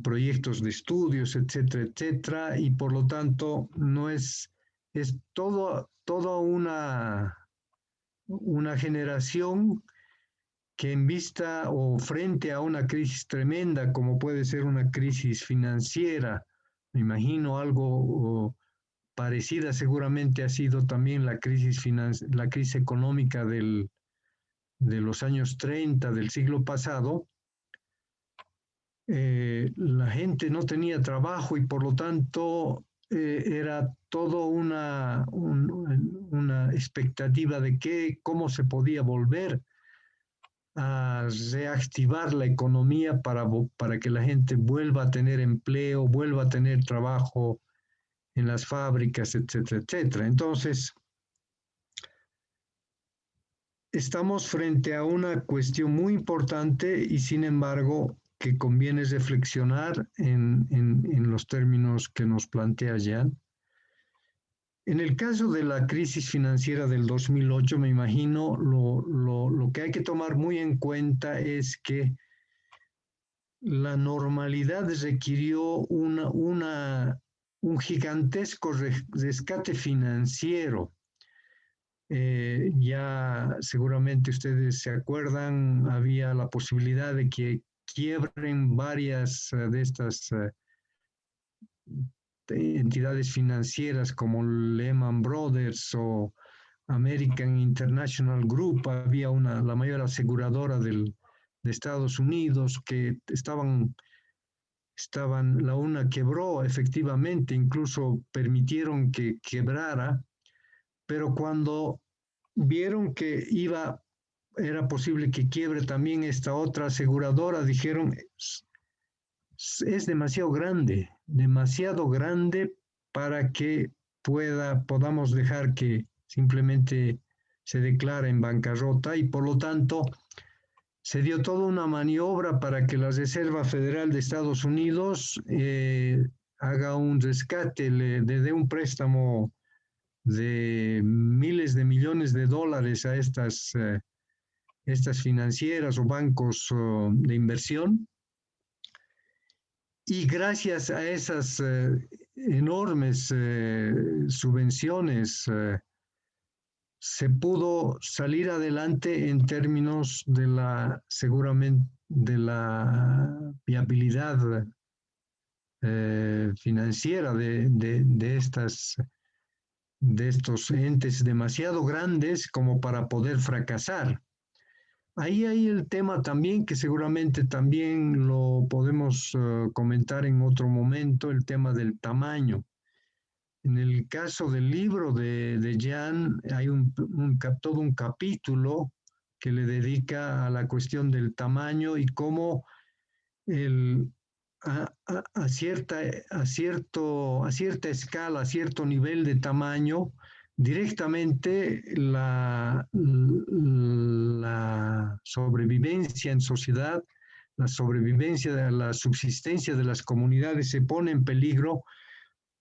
proyectos de estudios, etcétera, etcétera, y por lo tanto no es toda una generación que en vista o frente a una crisis tremenda como puede ser una crisis financiera, me imagino algo parecida seguramente ha sido también la crisis económica de los años 30 del siglo pasado. La gente no tenía trabajo y por lo tanto era todo una expectativa de cómo se podía volver a reactivar la economía para que la gente vuelva a tener empleo, vuelva a tener trabajo en las fábricas, etcétera, etcétera. Entonces, estamos frente a una cuestión muy importante y sin embargo que conviene reflexionar en los términos que nos plantea Jean. En el caso de la crisis financiera del 2008, me imagino, lo que hay que tomar muy en cuenta es que la normalidad requirió un gigantesco rescate financiero. Ya seguramente ustedes se acuerdan, había la posibilidad de que quiebren varias de estas entidades financieras como Lehman Brothers o American International Group. Había la mayor aseguradora de Estados Unidos que la una quebró efectivamente, incluso permitieron que quebrara, pero cuando vieron que era posible que quiebre también esta otra aseguradora, dijeron, es demasiado grande para que podamos dejar que simplemente se declara en bancarrota y por lo tanto se dio toda una maniobra para que la Reserva Federal de Estados Unidos haga un rescate, le dé un préstamo de miles de millones de dólares a estas financieras o bancos de inversión. Y gracias a esas enormes subvenciones se pudo salir adelante en términos de seguramente de la viabilidad financiera de estos entes demasiado grandes como para poder fracasar. Ahí hay el tema también que seguramente también lo podemos comentar en otro momento, el tema del tamaño. En el caso del libro de Jan hay todo un capítulo que le dedica a la cuestión del tamaño y cómo a cierta escala, a cierto nivel de tamaño, directamente la sobrevivencia en sociedad, la subsistencia de las comunidades se pone en peligro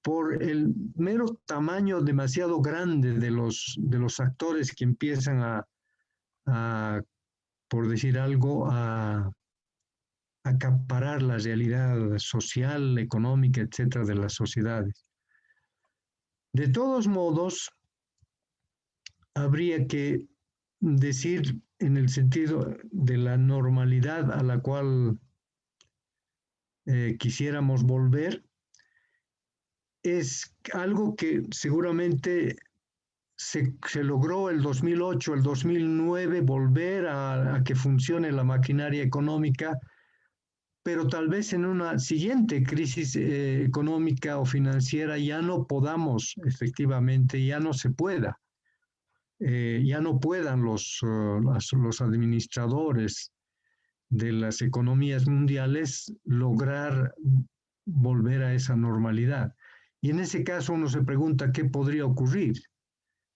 por el mero tamaño demasiado grande de los actores que empiezan por decir algo, a acaparar la realidad social, económica, etcétera, de las sociedades. De todos modos, habría que decir en el sentido de la normalidad a la cual quisiéramos volver, es algo que seguramente se logró el 2008, el 2009, volver a que funcione la maquinaria económica, pero tal vez en una siguiente crisis económica o financiera ya no podamos, efectivamente, ya no se pueda, ya no puedan los administradores de las economías mundiales lograr volver a esa normalidad. Y en ese caso uno se pregunta qué podría ocurrir.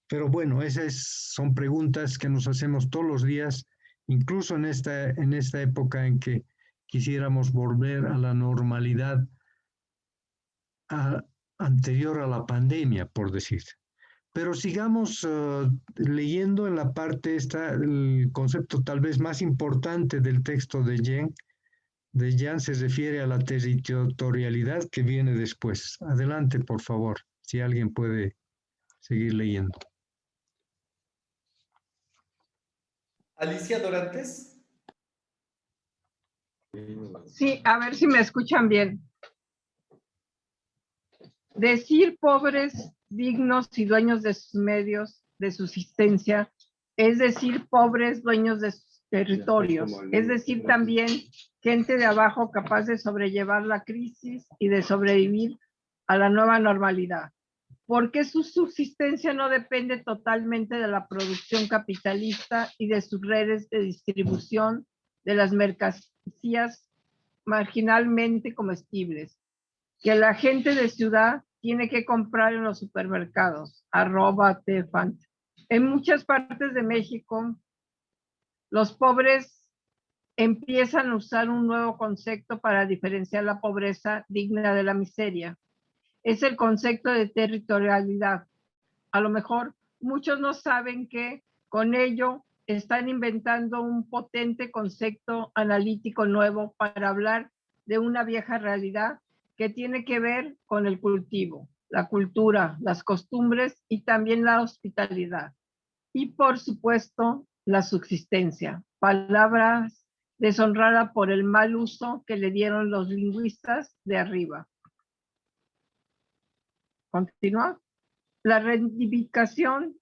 Pero bueno, esas son preguntas que nos hacemos todos los días, incluso en esta época en que quisiéramos volver a la normalidad anterior a la pandemia, por decir. Pero sigamos leyendo en la parte el concepto tal vez más importante del texto de Jan se refiere a la territorialidad que viene después. Adelante, por favor, si alguien puede seguir leyendo. Alicia Dorantes. Sí, a ver si me escuchan bien. Decir pobres, dignos y dueños de sus medios de subsistencia, es decir, pobres dueños de sus territorios, es decir, también gente de abajo capaz de sobrellevar la crisis y de sobrevivir a la nueva normalidad. Porque su subsistencia no depende totalmente de la producción capitalista y de sus redes de distribución de las mercancías marginalmente comestibles, que la gente de ciudad tiene que comprar en los supermercados, @tefant. En muchas partes de México, los pobres empiezan a usar un nuevo concepto para diferenciar la pobreza digna de la miseria. Es el concepto de territorialidad. A lo mejor muchos no saben que con ello están inventando un potente concepto analítico nuevo para hablar de una vieja realidad que tiene que ver con el cultivo, la cultura, las costumbres y también la hospitalidad. Y por supuesto, la subsistencia, palabras deshonrada por el mal uso que le dieron los lingüistas de arriba. Continúa. La reivindicación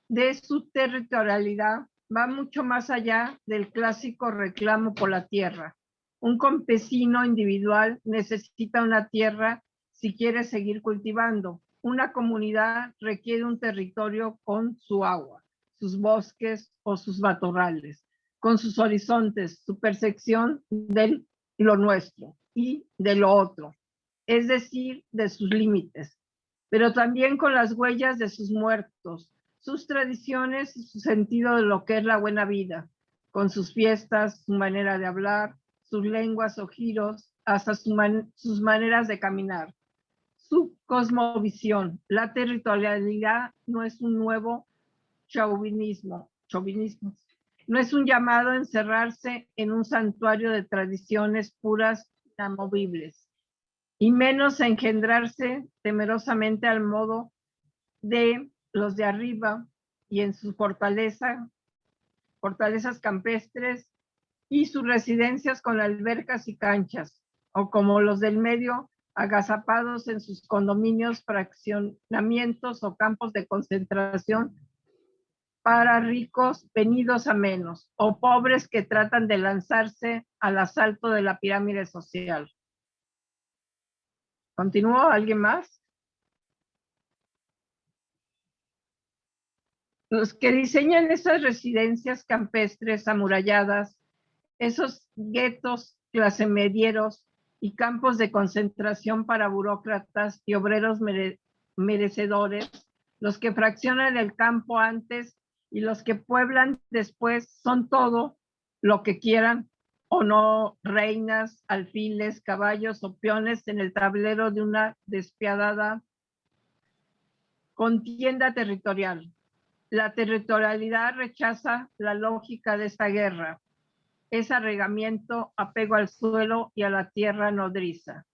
de su territorialidad va mucho más allá del clásico reclamo por la tierra. Un campesino individual necesita una tierra si quiere seguir cultivando. Una comunidad requiere un territorio con su agua, sus bosques o sus matorrales, con sus horizontes, su percepción de lo nuestro y de lo otro, es decir, de sus límites. pero también con las huellas de sus muertos, sus tradiciones y su sentido de lo que es la buena vida, con sus fiestas, su manera de hablar, sus lenguas o giros, hasta sus maneras de caminar. Su cosmovisión, la territorialidad no es un nuevo chauvinismo, no es un llamado a encerrarse en un santuario de tradiciones puras e inamovibles, y menos a engendrarse temerosamente al modo de los de arriba y en sus fortalezas campestres y sus residencias con albercas y canchas, o como los del medio, agazapados en sus condominios, fraccionamientos o campos de concentración para ricos venidos a menos, o pobres que tratan de lanzarse al asalto de la pirámide social. ¿Continúo? ¿Alguien más? Los que diseñan esas residencias campestres amuralladas, esos guetos clasemedieros y campos de concentración para burócratas y obreros merecedores, los que fraccionan el campo antes y los que pueblan después, son todo lo que quieran o no, reinas, alfiles, caballos o peones en el tablero de una despiadada contienda territorial. La territorialidad rechaza la lógica de esta guerra. Es arraigamiento, apego al suelo y a la tierra nodriza,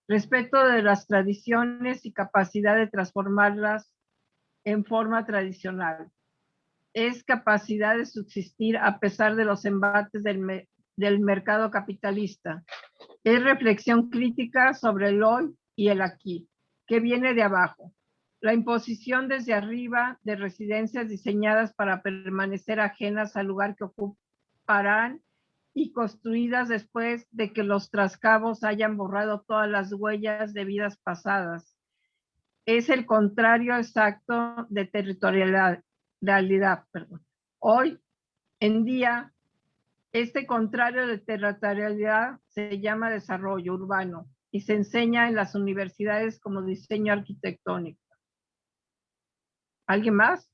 respeto de las tradiciones y capacidad de transformarlas en forma tradicional. Es capacidad de subsistir a pesar de los embates del mercado capitalista. Es reflexión crítica sobre el hoy y el aquí, que viene de abajo. La imposición desde arriba de residencias diseñadas para permanecer ajenas al lugar que ocuparán y construidas después de que los trascabos hayan borrado todas las huellas de vidas pasadas. Es el contrario exacto de territorialidad. Hoy en día, este contrario de territorialidad se llama desarrollo urbano y se enseña en las universidades como diseño arquitectónico. ¿Alguien más?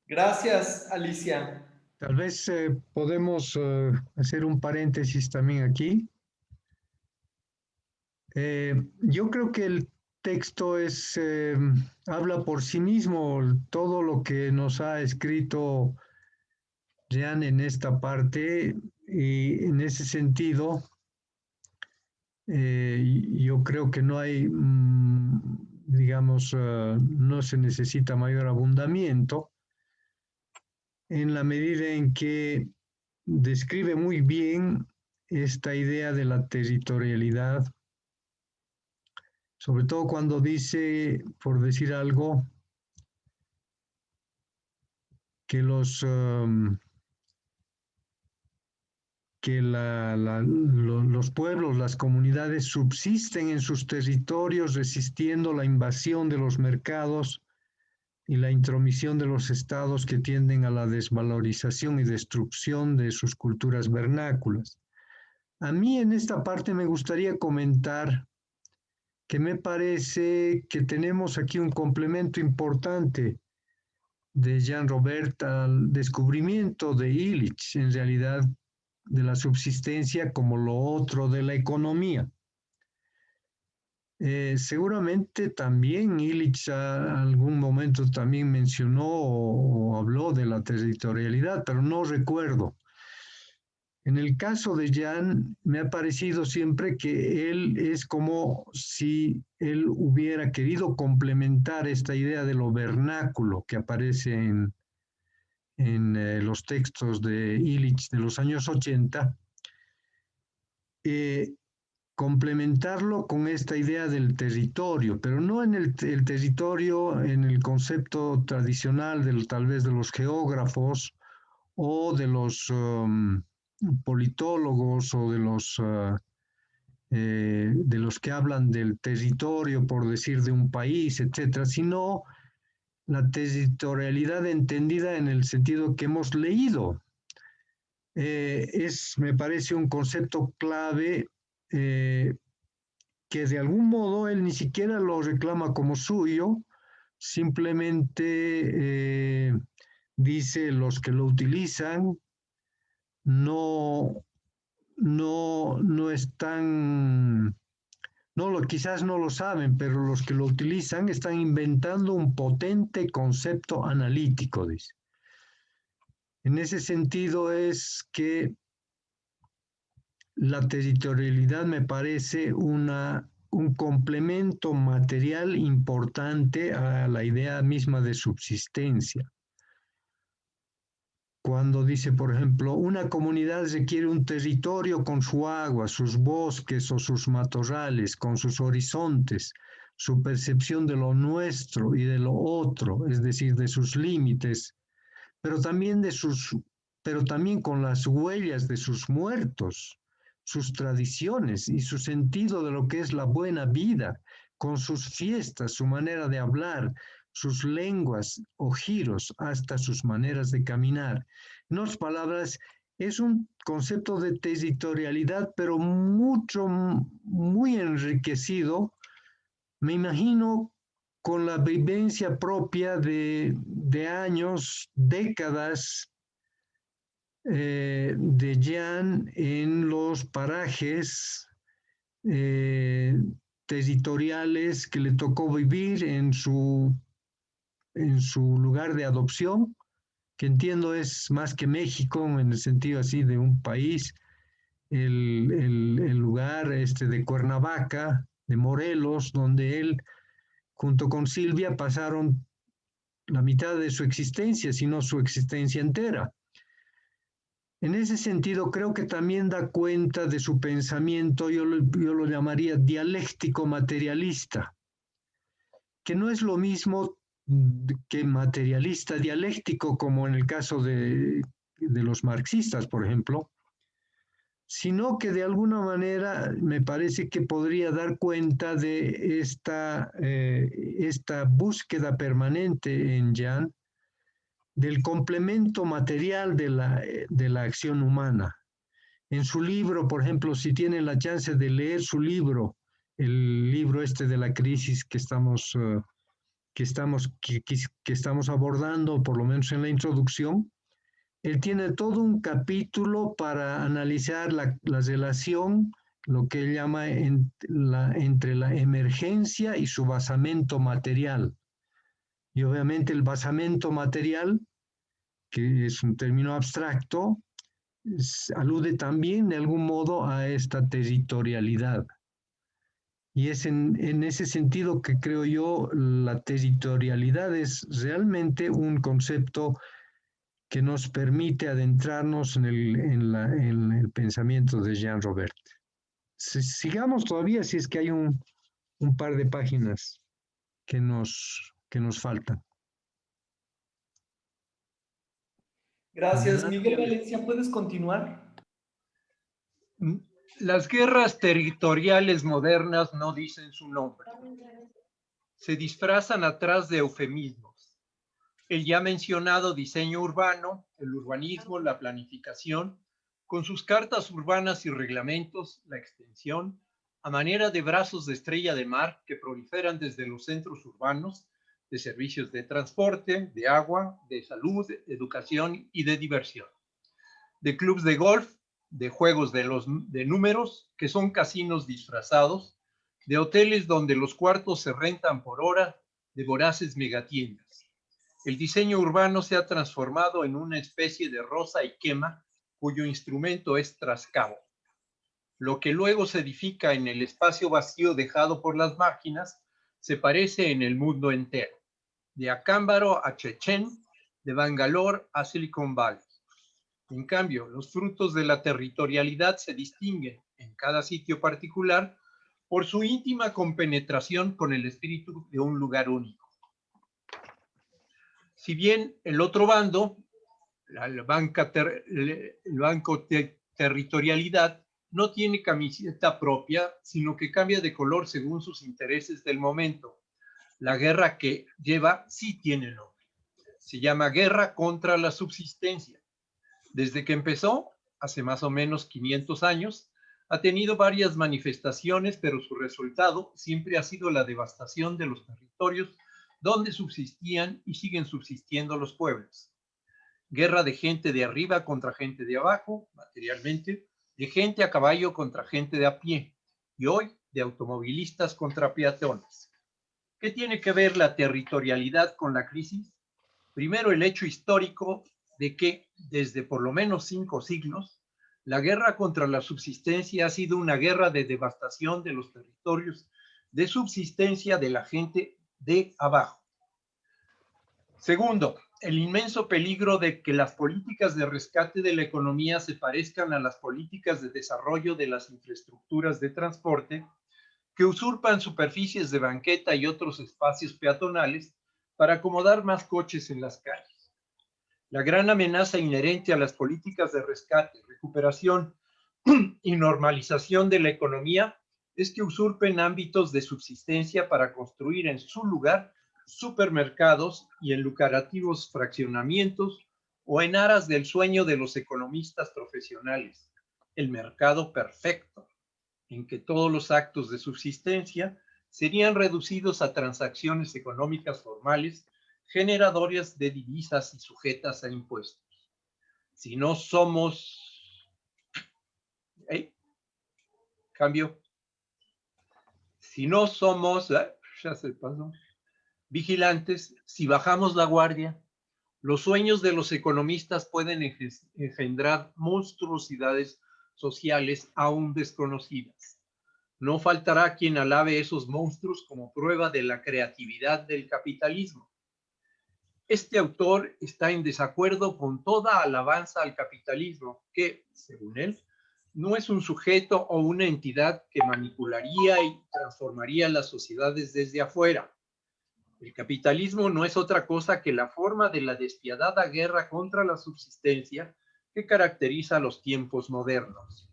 Gracias, Alicia. Tal vez podemos hacer un paréntesis también aquí. Yo creo que el texto habla por sí mismo. Todo lo que nos ha escrito Jean en esta parte, y en ese sentido, yo creo que no hay, digamos, no se necesita mayor abundamiento, en la medida en que describe muy bien esta idea de la territorialidad, sobre todo cuando dice, por decir algo, que los pueblos, las comunidades subsisten en sus territorios resistiendo la invasión de los mercados y la intromisión de los estados que tienden a la desvalorización y destrucción de sus culturas vernáculas. A mí en esta parte me gustaría comentar que me parece que tenemos aquí un complemento importante de Jean Robert al descubrimiento de Illich, en realidad, de la subsistencia como lo otro de la economía. Seguramente también Illich a algún momento también mencionó o habló de la territorialidad, pero no recuerdo. En el caso de Jean, me ha parecido siempre que él es como si él hubiera querido complementar esta idea de lo vernáculo que aparece en los textos de Illich de los años 80, complementarlo con esta idea del territorio, pero no en el territorio en el concepto tradicional tal vez de los geógrafos o de los politólogos o de los que hablan del territorio, por decir, de un país, etcétera, sino la territorialidad entendida en el sentido que hemos leído. Me parece un concepto clave que que de algún modo él ni siquiera lo reclama como suyo, simplemente dice los que lo utilizan no están, quizás no lo saben, pero los que lo utilizan están inventando un potente concepto analítico, dice. En ese sentido es que la territorialidad me parece un complemento material importante a la idea misma de subsistencia. Cuando dice, por ejemplo, una comunidad requiere un territorio con su agua, sus bosques o sus matorrales, con sus horizontes, su percepción de lo nuestro y de lo otro, es decir, de sus límites, pero también con las huellas de sus muertos, sus tradiciones y su sentido de lo que es la buena vida, con sus fiestas, su manera de hablar, sus lenguas o giros, hasta sus maneras de caminar. En otras palabras, es un concepto de territorialidad, pero muy enriquecido, me imagino, con la vivencia propia de años, décadas de Jean en los parajes territoriales que le tocó vivir en su lugar de adopción, que entiendo es más que México, en el sentido así de un país, el lugar de Cuernavaca, de Morelos, donde él, junto con Silvia, pasaron la mitad de su existencia, si no su existencia entera. En ese sentido, creo que también da cuenta de su pensamiento, yo lo llamaría dialéctico materialista, que no es lo mismo que materialista dialéctico, como en el caso de los marxistas, por ejemplo, sino que de alguna manera me parece que podría dar cuenta de esta búsqueda permanente en Jean del complemento material de la acción humana. En su libro, por ejemplo, si tienen la chance de leer su libro, el libro de la crisis que estamos abordando, por lo menos en la introducción, él tiene todo un capítulo para analizar la relación, lo que él llama entre la emergencia y su basamento material. Y obviamente el basamento material, que es un término abstracto, alude también de algún modo a esta territorialidad. Y es en ese sentido que creo yo la territorialidad es realmente un concepto que nos permite adentrarnos en el pensamiento de Jean Robert. Sigamos todavía, si es que hay un par de páginas que nos faltan. Gracias. Miguel Valencia, ¿puedes continuar? Las guerras territoriales modernas no dicen su nombre. Se disfrazan atrás de eufemismos. El ya mencionado diseño urbano, el urbanismo, la planificación, con sus cartas urbanas y reglamentos, la extensión, a manera de brazos de estrella de mar que proliferan desde los centros urbanos, de servicios de transporte, de agua, de salud, de educación y de diversión, de clubes de golf, de juegos de números, que son casinos disfrazados, de hoteles donde los cuartos se rentan por hora, de voraces megatiendas. El diseño urbano se ha transformado en una especie de rosa y quema, cuyo instrumento es trascabo. Lo que luego se edifica en el espacio vacío dejado por las máquinas se parece en el mundo entero, de Acámbaro a Chechen, de Bangalore a Silicon Valley. En cambio, los frutos de la territorialidad se distinguen en cada sitio particular por su íntima compenetración con el espíritu de un lugar único. Si bien el otro bando, el banco territorialidad, no tiene camiseta propia, sino que cambia de color según sus intereses del momento. La guerra que lleva sí tiene nombre. Se llama guerra contra la subsistencia. Desde que empezó, hace más o menos 500 años, Ha tenido varias manifestaciones, pero su resultado siempre ha sido la devastación de los territorios donde subsistían y siguen subsistiendo los pueblos. Guerra de gente de arriba contra gente de abajo, materialmente, de gente a caballo contra gente de a pie, y hoy de automovilistas contra peatones. ¿Qué tiene que ver la territorialidad con la crisis? Primero, el hecho histórico de que desde por lo menos 5 siglos, la guerra contra la subsistencia ha sido una guerra de devastación de los territorios de subsistencia de la gente de abajo. Segundo, el inmenso peligro de que las políticas de rescate de la economía se parezcan a las políticas de desarrollo de las infraestructuras de transporte que usurpan superficies de banqueta y otros espacios peatonales para acomodar más coches en las calles. La gran amenaza inherente a las políticas de rescate, recuperación y normalización de la economía es que usurpen ámbitos de subsistencia para construir en su lugar supermercados y en lucrativos fraccionamientos o en aras del sueño de los economistas profesionales, el mercado perfecto, en que todos los actos de subsistencia serían reducidos a transacciones económicas formales generadoras de divisas y sujetas a impuestos. Si no somos... Cambio. Si no somos... ya se pasó. Vigilantes, si bajamos la guardia, los sueños de los economistas pueden engendrar monstruosidades sociales aún desconocidas. No faltará quien alabe esos monstruos como prueba de la creatividad del capitalismo. Este autor está en desacuerdo con toda alabanza al capitalismo, que, según él, no es un sujeto o una entidad que manipularía y transformaría las sociedades desde afuera. El capitalismo no es otra cosa que la forma de la despiadada guerra contra la subsistencia que caracteriza los tiempos modernos.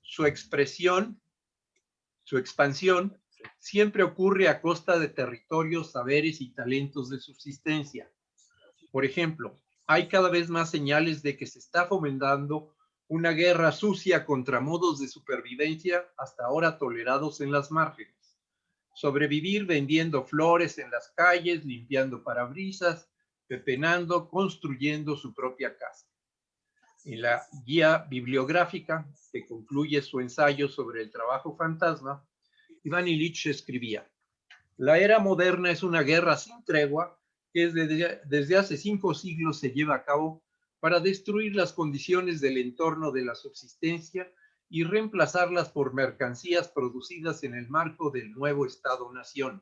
Su expansión siempre ocurre a costa de territorios, saberes y talentos de subsistencia. Por ejemplo, hay cada vez más señales de que se está fomentando una guerra sucia contra modos de supervivencia hasta ahora tolerados en las márgenes. Sobrevivir vendiendo flores en las calles, limpiando parabrisas, pepenando, construyendo su propia casa. En la guía bibliográfica que concluye su ensayo sobre el trabajo fantasma, Iván Ilich escribía: la era moderna es una guerra sin tregua que desde hace 5 siglos se lleva a cabo para destruir las condiciones del entorno de la subsistencia y reemplazarlas por mercancías producidas en el marco del nuevo Estado-Nación.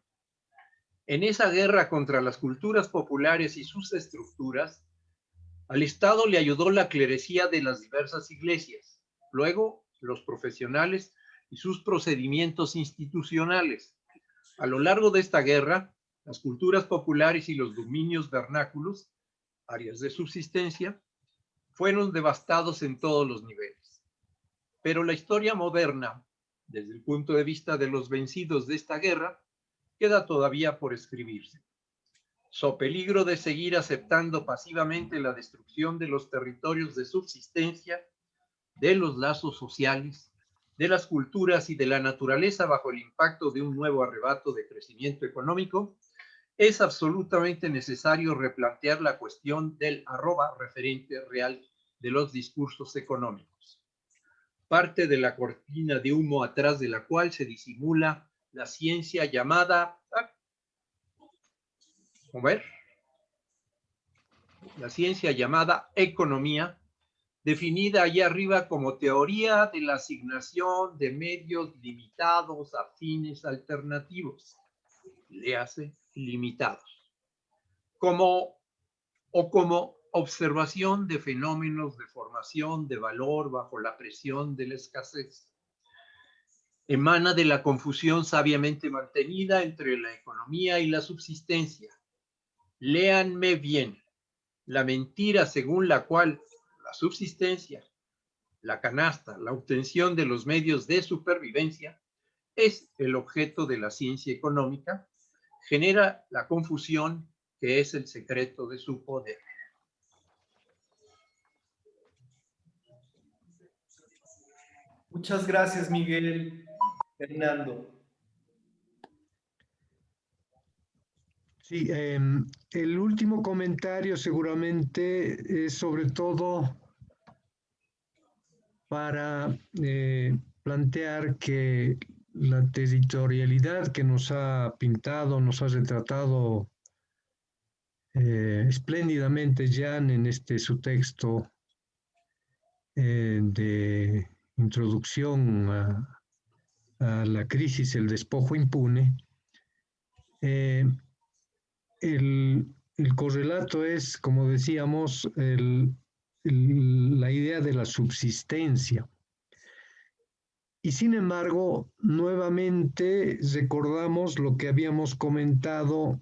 En esa guerra contra las culturas populares y sus estructuras, al Estado le ayudó la clerecía de las diversas iglesias, luego los profesionales y sus procedimientos institucionales. A lo largo de esta guerra, las culturas populares y los dominios vernáculos, áreas de subsistencia, fueron devastados en todos los niveles. Pero la historia moderna, desde el punto de vista de los vencidos de esta guerra, queda todavía por escribirse. So peligro de seguir aceptando pasivamente la destrucción de los territorios de subsistencia, de los lazos sociales, de las culturas y de la naturaleza bajo el impacto de un nuevo arrebato de crecimiento económico, es absolutamente necesario replantear la cuestión del referente real de los discursos económicos. Parte de la cortina de humo atrás de la cual se disimula la ciencia llamada... la ciencia llamada economía, definida allá arriba como teoría de la asignación de medios limitados a fines alternativos, léase limitados, como observación de fenómenos de formación de valor bajo la presión de la escasez. Emana de la confusión sabiamente mantenida entre la economía y la subsistencia. Léanme bien, la mentira según la cual la subsistencia, la canasta, la obtención de los medios de supervivencia es el objeto de la ciencia económica, genera la confusión que es el secreto de su poder. Muchas gracias, Miguel. Fernando. Sí, el último comentario seguramente es sobre todo para plantear que la territorialidad que nos ha pintado, nos ha retratado espléndidamente Jan en su texto de introducción a la crisis, el despojo impune, el correlato es, como decíamos, la idea de la subsistencia. Y sin embargo, nuevamente recordamos lo que habíamos comentado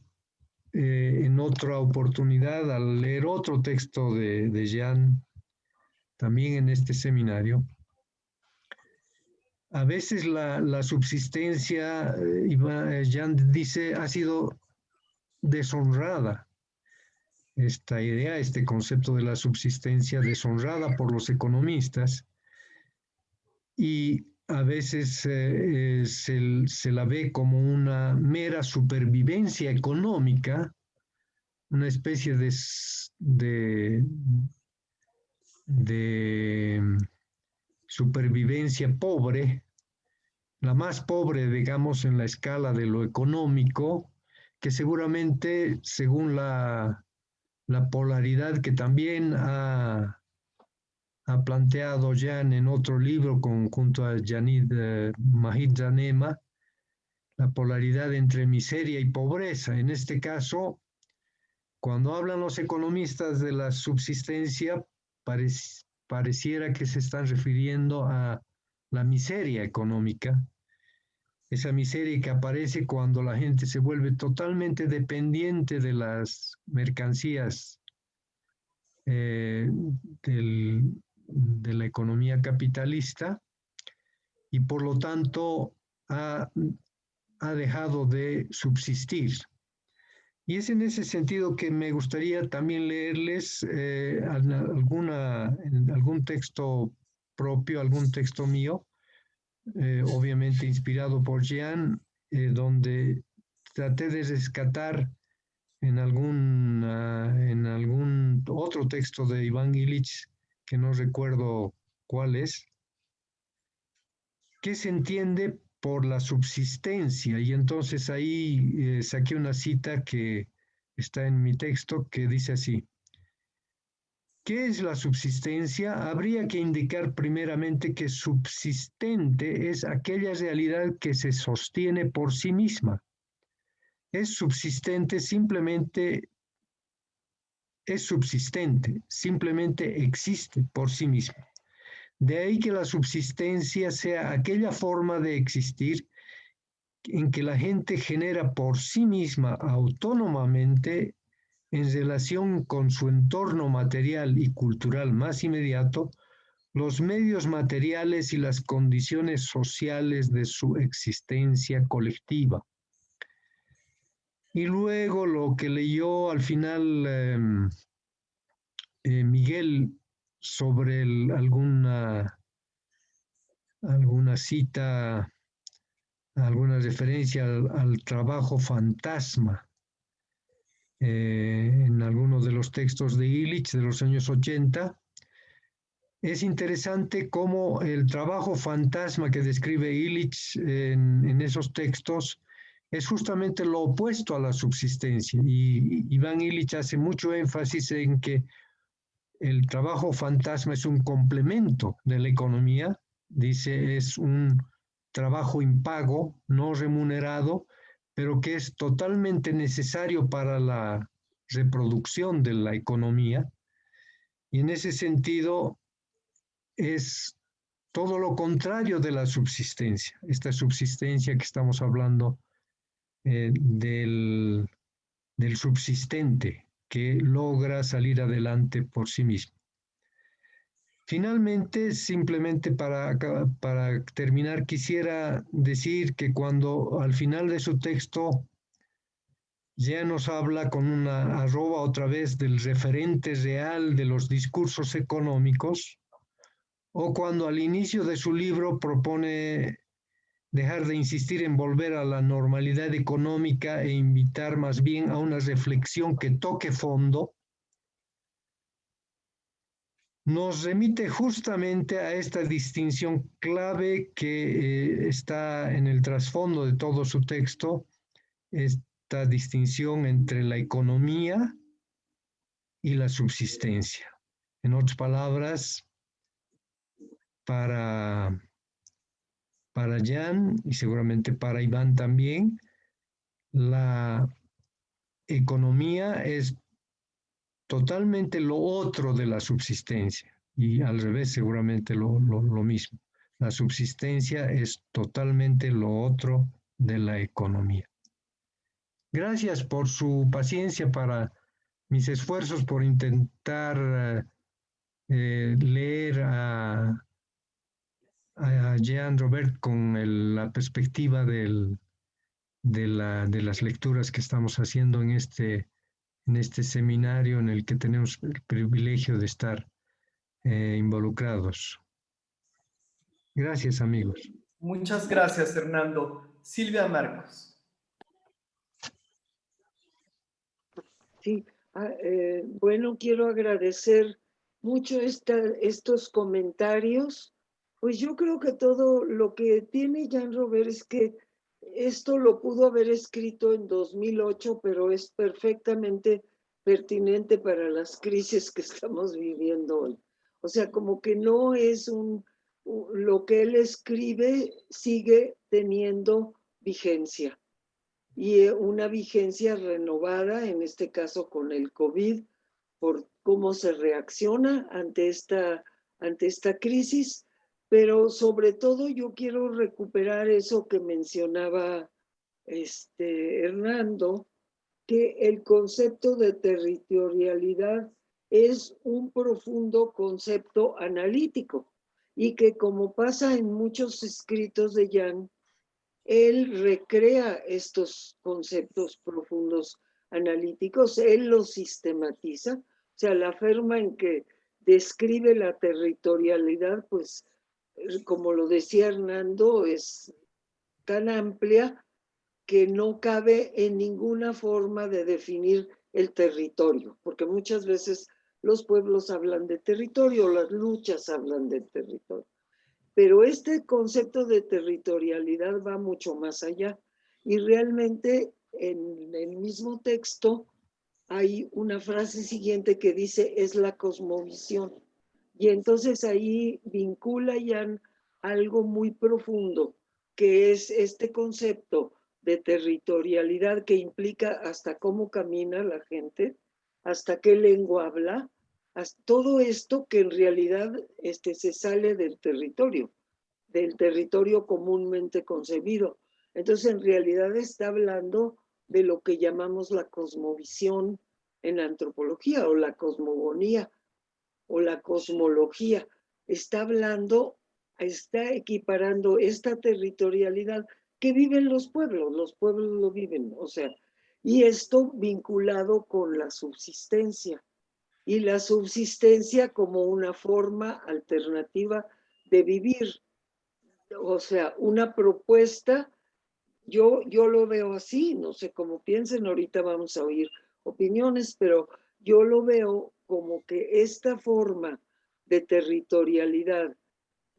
en otra oportunidad al leer otro texto de Jan, también en este seminario. A veces la subsistencia, Jan dice, ha sido deshonrada. Esta idea, este concepto de la subsistencia deshonrada por los economistas, y a veces se la ve como una mera supervivencia económica, una especie de supervivencia pobre, la más pobre, digamos, en la escala de lo económico, que seguramente, según la polaridad que también ha planteado Jan en otro libro junto a Mahit Zanema, la polaridad entre miseria y pobreza. En este caso, cuando hablan los economistas de la subsistencia, pareciera que se están refiriendo a la miseria económica, esa miseria que aparece cuando la gente se vuelve totalmente dependiente de las mercancías de la economía capitalista y por lo tanto ha dejado de subsistir. Y es en ese sentido que me gustaría también leerles algún texto propio, algún texto mío, obviamente inspirado por Jan, donde traté de rescatar en algún otro texto de Iván Illich, que no recuerdo cuál es, ¿qué se entiende por la subsistencia? Y entonces ahí saqué una cita que está en mi texto que dice así: ¿qué es la subsistencia? Habría que indicar primeramente que subsistente es aquella realidad que se sostiene por sí misma. Es subsistente, simplemente existe por sí misma. De ahí que la subsistencia sea aquella forma de existir en que la gente genera por sí misma autónomamente en relación con su entorno material y cultural más inmediato los medios materiales y las condiciones sociales de su existencia colectiva. Y luego lo que leyó al final Miguel sobre alguna cita, alguna referencia al trabajo fantasma en algunos de los textos de Illich de los años 80. Es interesante cómo el trabajo fantasma que describe Illich en esos textos es justamente lo opuesto a la subsistencia. Y Iván Illich hace mucho énfasis en que el trabajo fantasma es un complemento de la economía. Dice, es un trabajo impago, no remunerado, pero que es totalmente necesario para la reproducción de la economía. Y en ese sentido es todo lo contrario de la subsistencia. Esta subsistencia que estamos hablando del subsistente, que logra salir adelante por sí mismo. Finalmente, simplemente para terminar, quisiera decir que cuando al final de su texto ya nos habla con una arroba otra vez del referente real de los discursos económicos, o cuando al inicio de su libro propone dejar de insistir en volver a la normalidad económica e invitar más bien a una reflexión que toque fondo, nos remite justamente a esta distinción clave que está en el trasfondo de todo su texto, esta distinción entre la economía y la subsistencia. En otras palabras, para Jan y seguramente para Iván también, la economía es totalmente lo otro de la subsistencia y al revés seguramente lo mismo. La subsistencia es totalmente lo otro de la economía. Gracias por su paciencia para mis esfuerzos por intentar leer a Jean Robert con la perspectiva de las lecturas que estamos haciendo en este seminario en el que tenemos el privilegio de estar involucrados. Gracias, amigos. Muchas gracias, Hernando. Silvia Marcos. Sí, bueno, quiero agradecer mucho estos comentarios. Pues yo creo que todo lo que tiene Jean Robert es que esto lo pudo haber escrito en 2008, pero es perfectamente pertinente para las crisis que estamos viviendo hoy. O sea, como que no es lo que él escribe sigue teniendo vigencia. Y una vigencia renovada, en este caso con el COVID, por cómo se reacciona ante esta crisis, pero sobre todo yo quiero recuperar eso que mencionaba Hernando, que el concepto de territorialidad es un profundo concepto analítico y que como pasa en muchos escritos de Jan, él recrea estos conceptos profundos analíticos, él los sistematiza, o sea, la forma en que describe la territorialidad, pues, como lo decía Hernando, es tan amplia que no cabe en ninguna forma de definir el territorio, porque muchas veces los pueblos hablan de territorio, las luchas hablan de territorio. Pero este concepto de territorialidad va mucho más allá. Y realmente en el mismo texto hay una frase siguiente que dice, es la cosmovisión. Y entonces ahí vincula ya algo muy profundo, que es este concepto de territorialidad que implica hasta cómo camina la gente, hasta qué lengua habla, hasta todo esto que en realidad se sale del territorio comúnmente concebido. Entonces, en realidad está hablando de lo que llamamos la cosmovisión en antropología, o la cosmogonía, o la cosmología. Está hablando, está equiparando esta territorialidad que viven los pueblos lo viven, o sea, y esto vinculado con la subsistencia, y la subsistencia como una forma alternativa de vivir. O sea, una propuesta, yo lo veo así, no sé cómo piensen, ahorita vamos a oír opiniones, pero yo lo veo como que esta forma de territorialidad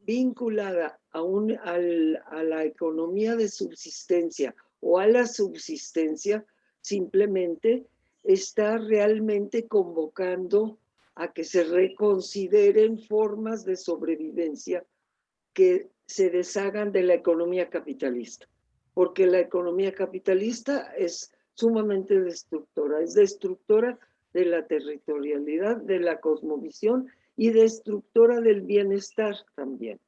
vinculada a la economía de subsistencia o a la subsistencia, simplemente está realmente convocando a que se reconsideren formas de sobrevivencia que se deshagan de la economía capitalista, porque la economía capitalista es sumamente destructora, es destructora de la territorialidad, de la cosmovisión y destructora del bienestar también.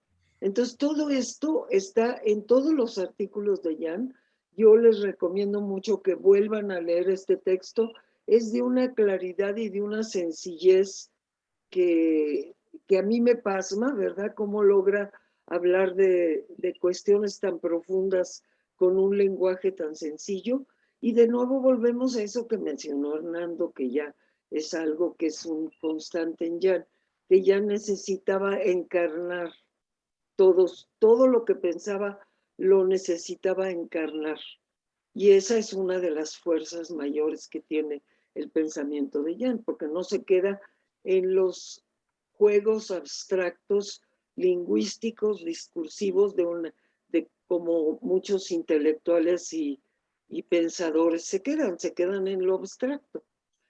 Entonces, todo esto está en todos los artículos de Jan. Yo les recomiendo mucho que vuelvan a leer este texto. Es de una claridad y de una sencillez que a mí me pasma, ¿verdad? Cómo logra hablar de cuestiones tan profundas con un lenguaje tan sencillo. Y de nuevo volvemos a eso que mencionó Hernando, que ya es algo que es un constante en Jan, que ya necesitaba encarnar todo lo que pensaba lo necesitaba encarnar. Y esa es una de las fuerzas mayores que tiene el pensamiento de Jan, porque no se queda en los juegos abstractos, lingüísticos, discursivos de como muchos intelectuales y pensadores se quedan en lo abstracto.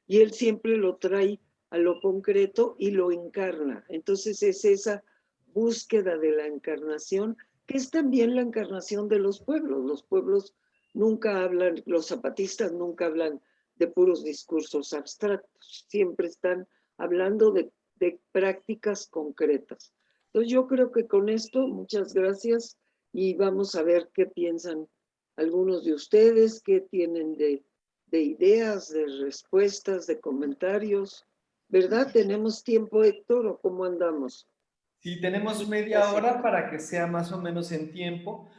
Y él siempre lo trae a lo concreto y lo encarna. Entonces es esa búsqueda de la encarnación, que es también la encarnación de los pueblos. Los pueblos nunca hablan, los zapatistas nunca hablan de puros discursos abstractos, siempre están hablando de prácticas concretas. Entonces yo creo que con esto, muchas gracias y vamos a ver qué piensan algunos de ustedes, qué tienen de ideas, de respuestas, de comentarios. ¿Verdad? ¿Tenemos tiempo, Héctor, o cómo andamos? Sí, tenemos media hora para que sea más o menos en tiempo.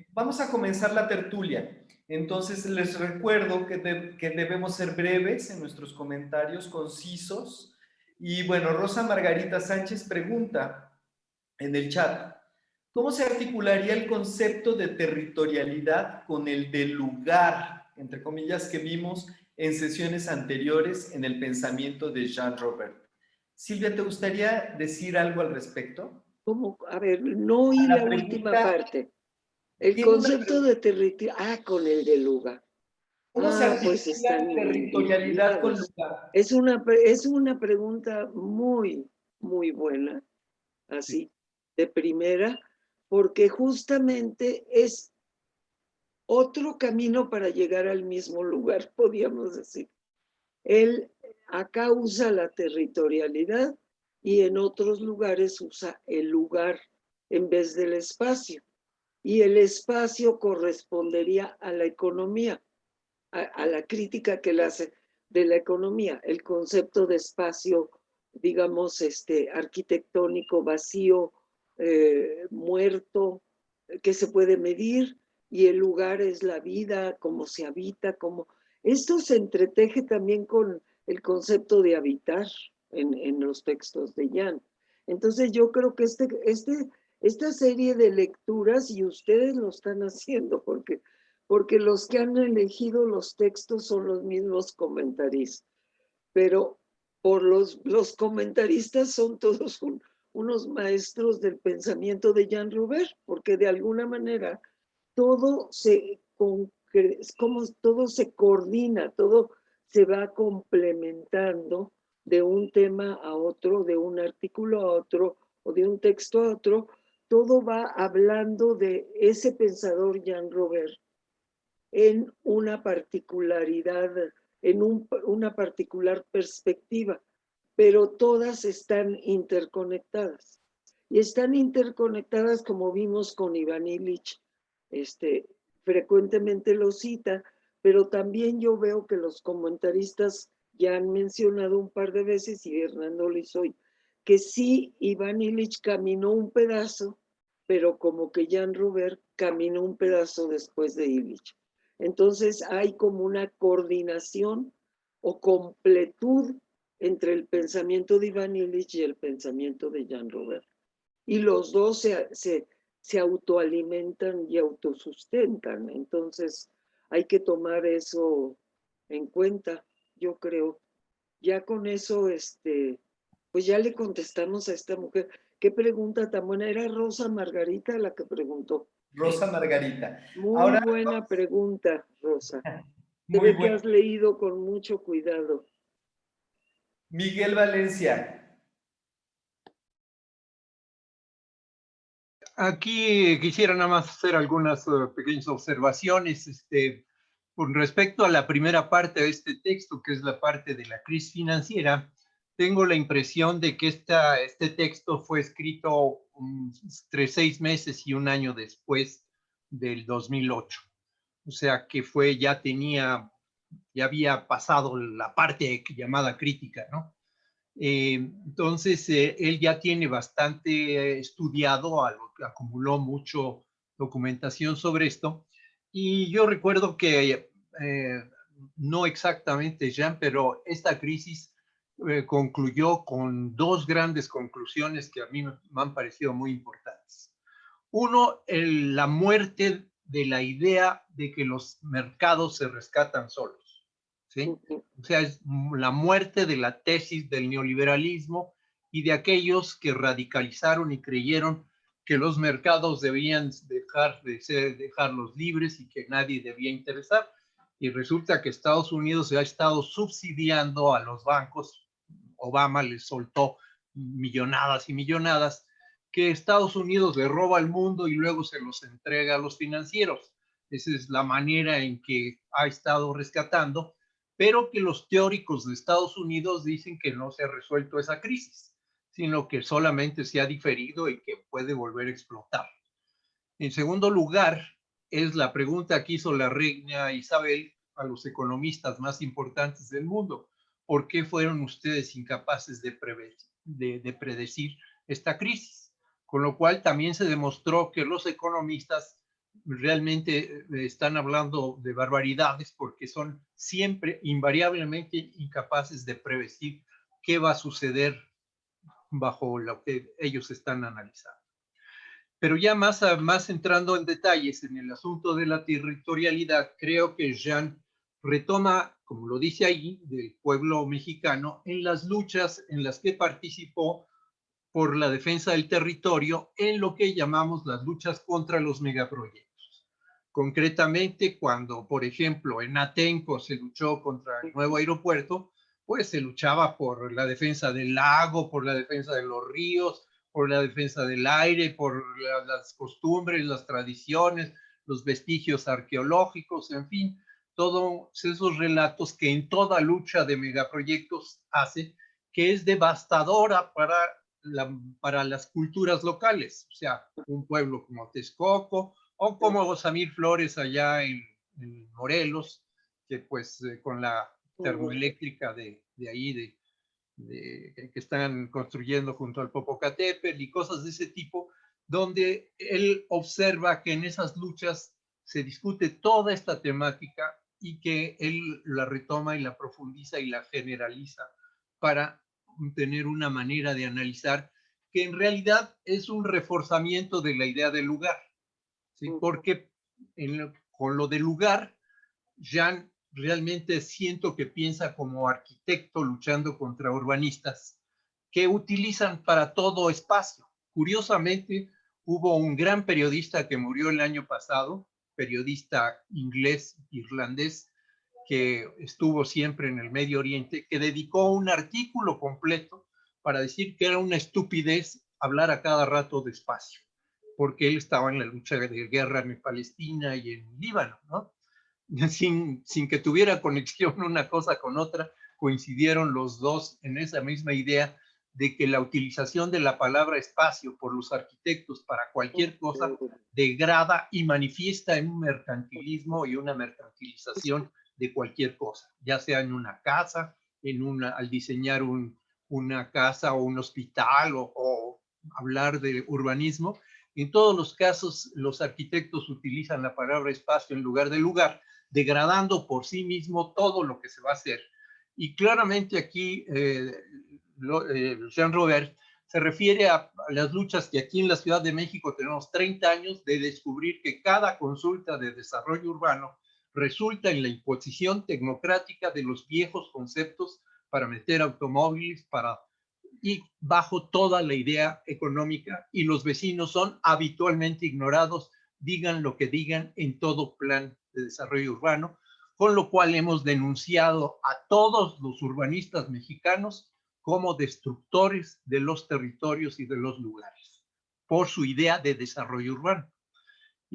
Vamos a comenzar la tertulia. Entonces, les recuerdo que debemos ser breves en nuestros comentarios, concisos. Y bueno, Rosa Margarita Sánchez pregunta en el chat, ¿cómo se articularía el concepto de territorialidad con el de lugar, entre comillas, que vimos en sesiones anteriores en el pensamiento de Jean Robert? Silvia, ¿te gustaría decir algo al respecto? ¿Cómo? A ver, no oí la última parte. El concepto de territorio, con el de lugar. ¿Cómo se articula Pues están territorialidad con lugar? Es una pregunta muy, muy buena, así, de primera, porque justamente es otro camino para llegar al mismo lugar, podríamos decir. Él acá usa la territorialidad y en otros lugares usa el lugar en vez del espacio. Y el espacio correspondería a la economía, a la crítica que él hace de la economía, el concepto de espacio, digamos, arquitectónico, vacío, muerto, que se puede medir, y el lugar es la vida, cómo se habita, cómo... Esto se entreteje también con el concepto de habitar en los textos de Jan. Entonces yo creo que esta serie de lecturas, y ustedes lo están haciendo, porque los que han elegido los textos son los mismos comentaristas, pero los comentaristas son todos unos maestros del pensamiento de Jean Robert, porque de alguna manera todo se coordina, todo se va complementando de un tema a otro, de un artículo a otro, o de un texto a otro, todo va hablando de ese pensador Jean Robert en una particularidad, en una particular perspectiva, pero todas están interconectadas. Y están interconectadas, como vimos con Iván Illich, frecuentemente lo cita, pero también yo veo que los comentaristas ya han mencionado un par de veces, y Hernando Lizoy, que sí, Iván Illich caminó un pedazo, pero como que Jean Robert caminó un pedazo después de Illich. Entonces hay como una coordinación o completud entre el pensamiento de Iván Illich y el pensamiento de Jean Robert. Y los dos se autoalimentan y autosustentan. Entonces hay que tomar eso en cuenta, yo creo. Ya con eso, pues ya le contestamos a esta mujer. ¿Qué pregunta tan buena? Era Rosa Margarita la que preguntó. Rosa Margarita. Muy buena pregunta, Rosa. Se ve que has leído con mucho cuidado. Miguel Valencia. Aquí quisiera nada más hacer algunas pequeñas observaciones con respecto a la primera parte de este texto, que es la parte de la crisis financiera. Tengo la impresión de que este texto fue escrito entre 6 meses y un año después del 2008. O sea que ya había pasado la parte llamada crítica, ¿no? Entonces, él ya tiene bastante estudiado, acumuló mucho documentación sobre esto. Y yo recuerdo que, no exactamente Jean, pero esta crisis concluyó con dos grandes conclusiones que a mí me han parecido muy importantes. Uno, la muerte de la idea de que los mercados se rescatan solos, ¿sí? O sea, es la muerte de la tesis del neoliberalismo y de aquellos que radicalizaron y creyeron que los mercados debían dejarlos libres y que nadie debía interesar. Y resulta que Estados Unidos ha estado subsidiando a los bancos. Obama les soltó millonadas y millonadas que Estados Unidos le roba al mundo y luego se los entrega a los financieros. Esa es la manera en que ha estado rescatando, pero que los teóricos de Estados Unidos dicen que no se ha resuelto esa crisis, sino que solamente se ha diferido y que puede volver a explotar. En segundo lugar, es la pregunta que hizo la reina Isabel a los economistas más importantes del mundo. ¿Por qué fueron ustedes incapaces de predecir esta crisis? Con lo cual también se demostró que los economistas realmente están hablando de barbaridades porque son siempre, invariablemente incapaces de predecir qué va a suceder bajo lo que ellos están analizando. Pero ya más entrando en detalles en el asunto de la territorialidad, creo que Jean retoma, como lo dice ahí, del pueblo mexicano en las luchas en las que participó por la defensa del territorio en lo que llamamos las luchas contra los megaproyectos. Concretamente, cuando, por ejemplo, en Atenco se luchó contra el nuevo aeropuerto, pues se luchaba por la defensa del lago, por la defensa de los ríos, por la defensa del aire, por las costumbres, las tradiciones, los vestigios arqueológicos, en fin, todos esos relatos que en toda lucha de megaproyectos hace, que es devastadora para las culturas locales, o sea, un pueblo como Texcoco o como Samir Flores allá en Morelos, que pues con la termoeléctrica de ahí, que están construyendo junto al Popocatépetl y cosas de ese tipo, donde él observa que en esas luchas se discute toda esta temática y que él la retoma y la profundiza y la generaliza para tener una manera de analizar que en realidad es un reforzamiento de la idea del lugar, ¿sí? Porque con lo del lugar, Jean realmente siento que piensa como arquitecto luchando contra urbanistas que utilizan para todo espacio. Curiosamente, hubo un gran periodista que murió el año pasado, periodista inglés-irlandés, que estuvo siempre en el Medio Oriente, que dedicó un artículo completo para decir que era una estupidez hablar a cada rato de espacio, porque él estaba en la lucha de guerra en Palestina y en Líbano, ¿no? Sin que tuviera conexión una cosa con otra, coincidieron los dos en esa misma idea de que la utilización de la palabra espacio por los arquitectos para cualquier cosa degrada y manifiesta en un mercantilismo y una mercantilización de cualquier cosa, ya sea en una casa, al diseñar una casa o un hospital o hablar de urbanismo. En todos los casos, los arquitectos utilizan la palabra espacio en lugar de lugar, degradando por sí mismo todo lo que se va a hacer. Y claramente aquí Jean-Robert se refiere a las luchas que aquí en la Ciudad de México tenemos 30 años de descubrir que cada consulta de desarrollo urbano resulta en la imposición tecnocrática de los viejos conceptos para meter automóviles, y bajo toda la idea económica, y los vecinos son habitualmente ignorados, digan lo que digan en todo plan de desarrollo urbano, con lo cual hemos denunciado a todos los urbanistas mexicanos como destructores de los territorios y de los lugares, por su idea de desarrollo urbano.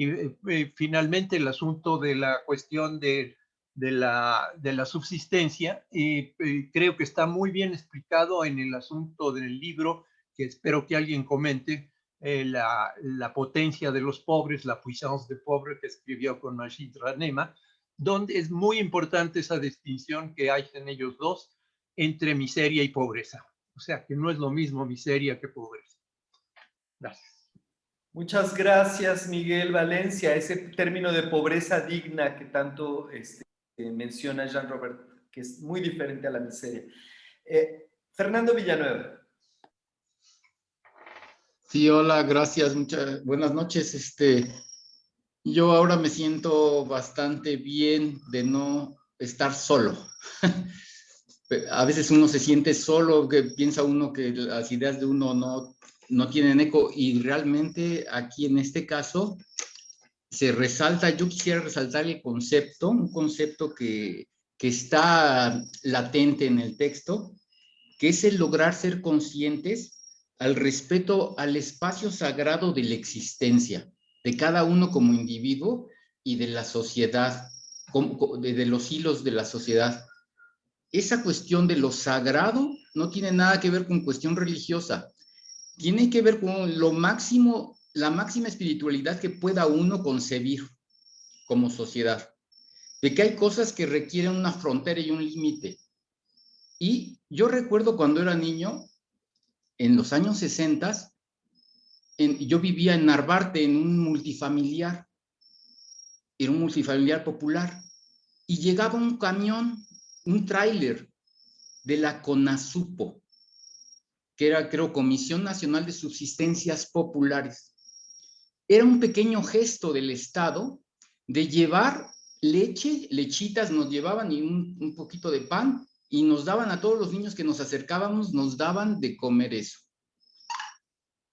Y finalmente el asunto de la cuestión de la subsistencia, creo que está muy bien explicado en el asunto del libro, que espero que alguien comente, la potencia de los pobres, la puissance des pauvres, que escribió con Majid Ranema, donde es muy importante esa distinción que hay en ellos dos entre miseria y pobreza. O sea, que no es lo mismo miseria que pobreza. Gracias. Muchas gracias, Miguel Valencia. Ese término de pobreza digna que tanto menciona Jean-Robert, que es muy diferente a la miseria. Fernando Villanueva. Sí, hola, gracias, muchas buenas noches. Yo ahora me siento bastante bien de no estar solo. A veces uno se siente solo, que piensa uno que las ideas de uno no tienen eco, y realmente aquí en este caso se resalta, yo quisiera resaltar el concepto, un concepto que está latente en el texto, que es el lograr ser conscientes al respeto al espacio sagrado de la existencia, de cada uno como individuo y de la sociedad, de los hilos de la sociedad. Esa cuestión de lo sagrado no tiene nada que ver con cuestión religiosa, tiene que ver con lo máximo, la máxima espiritualidad que pueda uno concebir como sociedad, de que hay cosas que requieren una frontera y un límite. Y yo recuerdo cuando era niño, en los años 60, yo vivía en Narvarte, en un multifamiliar, era un multifamiliar popular, y llegaba un camión, un tráiler de la CONASUPO, que era, creo, Comisión Nacional de Subsistencias Populares. Era un pequeño gesto del Estado de llevar leche, lechitas nos llevaban, y un poquito de pan, y nos daban a todos los niños que nos acercábamos, nos daban de comer eso.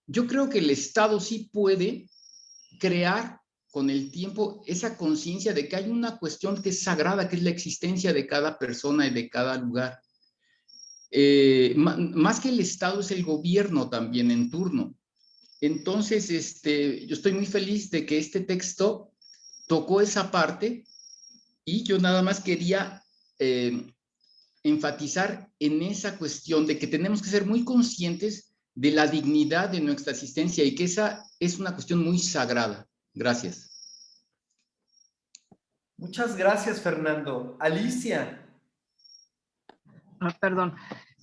Yo creo que el Estado sí puede crear con el tiempo esa conciencia de que hay una cuestión que es sagrada, que es la existencia de cada persona y de cada lugar. Más que el Estado, es el gobierno también en turno. Entonces, yo estoy muy feliz de que este texto tocó esa parte, y yo nada más quería enfatizar en esa cuestión de que tenemos que ser muy conscientes de la dignidad de nuestra existencia, y que esa es una cuestión muy sagrada. Gracias. Muchas gracias, Fernando. Alicia. Perdón.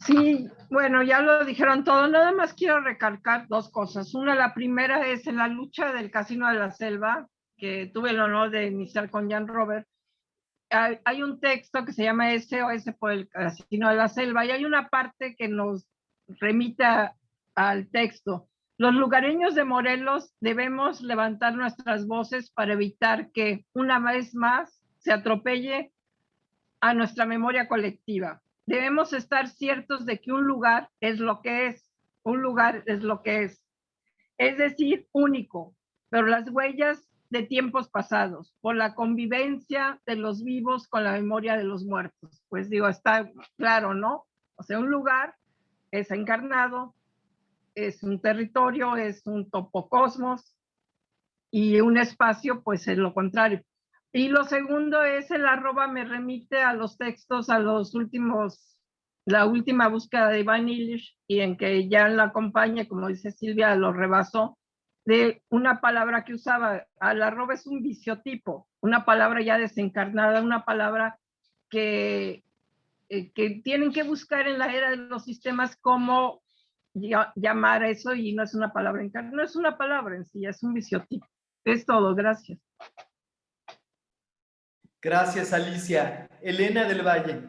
Sí, bueno, ya lo dijeron todo. Nada más quiero recalcar dos cosas. Una, la primera es en la lucha del Casino de la Selva, que tuve el honor de iniciar con Jan Robert. Hay un texto que se llama SOS por el Casino de la Selva, y hay una parte que nos remite al texto. Los lugareños de Morelos debemos levantar nuestras voces para evitar que una vez más se atropelle a nuestra memoria colectiva. Debemos estar ciertos de que un lugar es lo que es, es decir, único, pero las huellas de tiempos pasados, por la convivencia de los vivos con la memoria de los muertos. Pues digo, está claro, ¿no? O sea, un lugar es encarnado, es un territorio, es un topocosmos, y un espacio, pues es lo contrario. Y lo segundo es el @ me remite a los textos, a los últimos, la última búsqueda de Ivan Illich, y en que ya la acompaña, como dice Silvia, lo rebasó, de una palabra que usaba. Al @ es un viciotipo, una palabra ya desencarnada, una palabra que tienen que buscar en la era de los sistemas cómo llamar a eso, y no es una palabra encarnada, no es una palabra en sí, es un viciotipo. Es todo, gracias. Gracias, Alicia. Elena del Valle.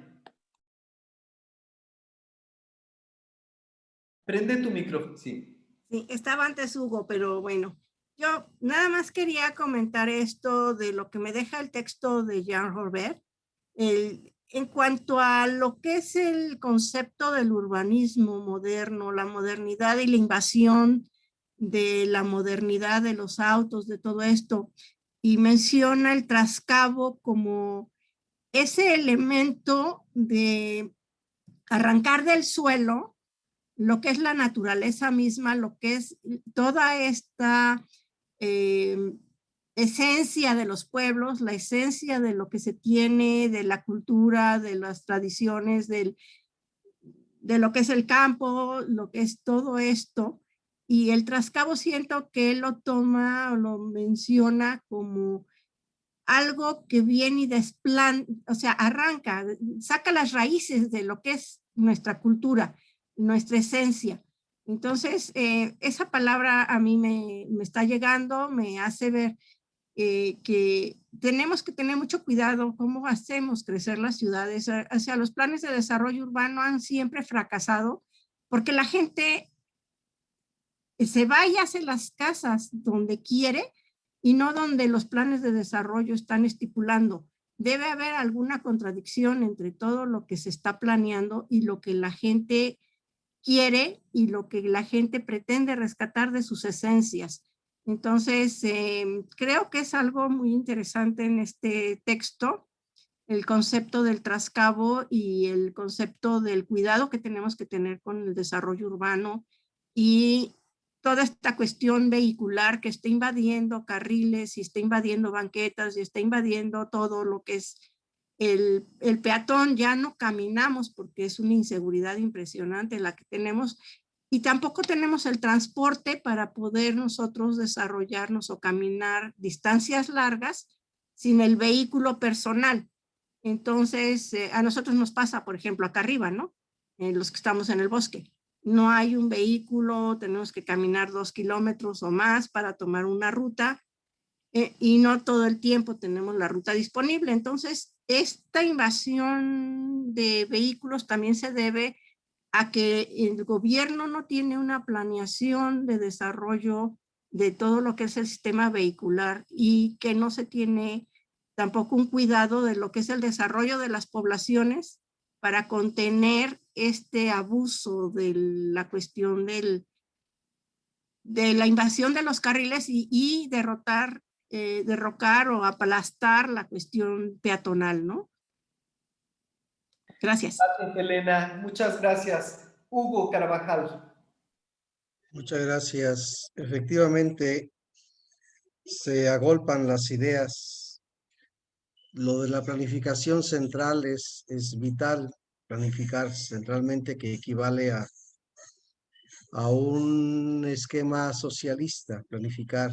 Prende tu micrófono, sí. Sí, estaba antes Hugo, pero bueno. Yo nada más quería comentar esto de lo que me deja el texto de Jan Robert. En cuanto a lo que es el concepto del urbanismo moderno, la modernidad y la invasión de la modernidad de los autos, de todo esto, y menciona el trascabo como ese elemento de arrancar del suelo lo que es la naturaleza misma, lo que es toda esta esencia de los pueblos, la esencia de lo que se tiene, de la cultura, de las tradiciones, de lo que es el campo, lo que es todo esto. Y el trascabo siento que él lo toma o lo menciona como algo que viene y o sea, arranca, saca las raíces de lo que es nuestra cultura, nuestra esencia. Entonces, esa palabra a mí me está llegando, me hace ver que tenemos que tener mucho cuidado cómo hacemos crecer las ciudades. O sea, los planes de desarrollo urbano han siempre fracasado porque la gente se va y hace las casas donde quiere y no donde los planes de desarrollo están estipulando. Debe haber alguna contradicción entre todo lo que se está planeando y lo que la gente quiere y lo que la gente pretende rescatar de sus esencias. Entonces, creo que es algo muy interesante en este texto, el concepto del trascabo y el concepto del cuidado que tenemos que tener con el desarrollo urbano y toda esta cuestión vehicular que está invadiendo carriles y está invadiendo banquetas y está invadiendo todo lo que es el peatón. Ya no caminamos porque es una inseguridad impresionante la que tenemos y tampoco tenemos el transporte para poder nosotros desarrollarnos o caminar distancias largas sin el vehículo personal. Entonces, a nosotros nos pasa, por ejemplo, acá arriba, ¿no? Los que estamos en el bosque. No hay un vehículo, tenemos que caminar 2 kilómetros o más para tomar una ruta y no todo el tiempo tenemos la ruta disponible. Entonces, esta invasión de vehículos también se debe a que el gobierno no tiene una planeación de desarrollo de todo lo que es el sistema vehicular y que no se tiene tampoco un cuidado de lo que es el desarrollo de las poblaciones para contener este abuso de la cuestión de la invasión de los carriles y derrocar o aplastar la cuestión peatonal, ¿no? Gracias. Gracias, Elena. Muchas gracias. Hugo Carvajal. Muchas gracias. Efectivamente, se agolpan las ideas. Lo de la planificación central es vital, planificar centralmente, que equivale a un esquema socialista, planificar.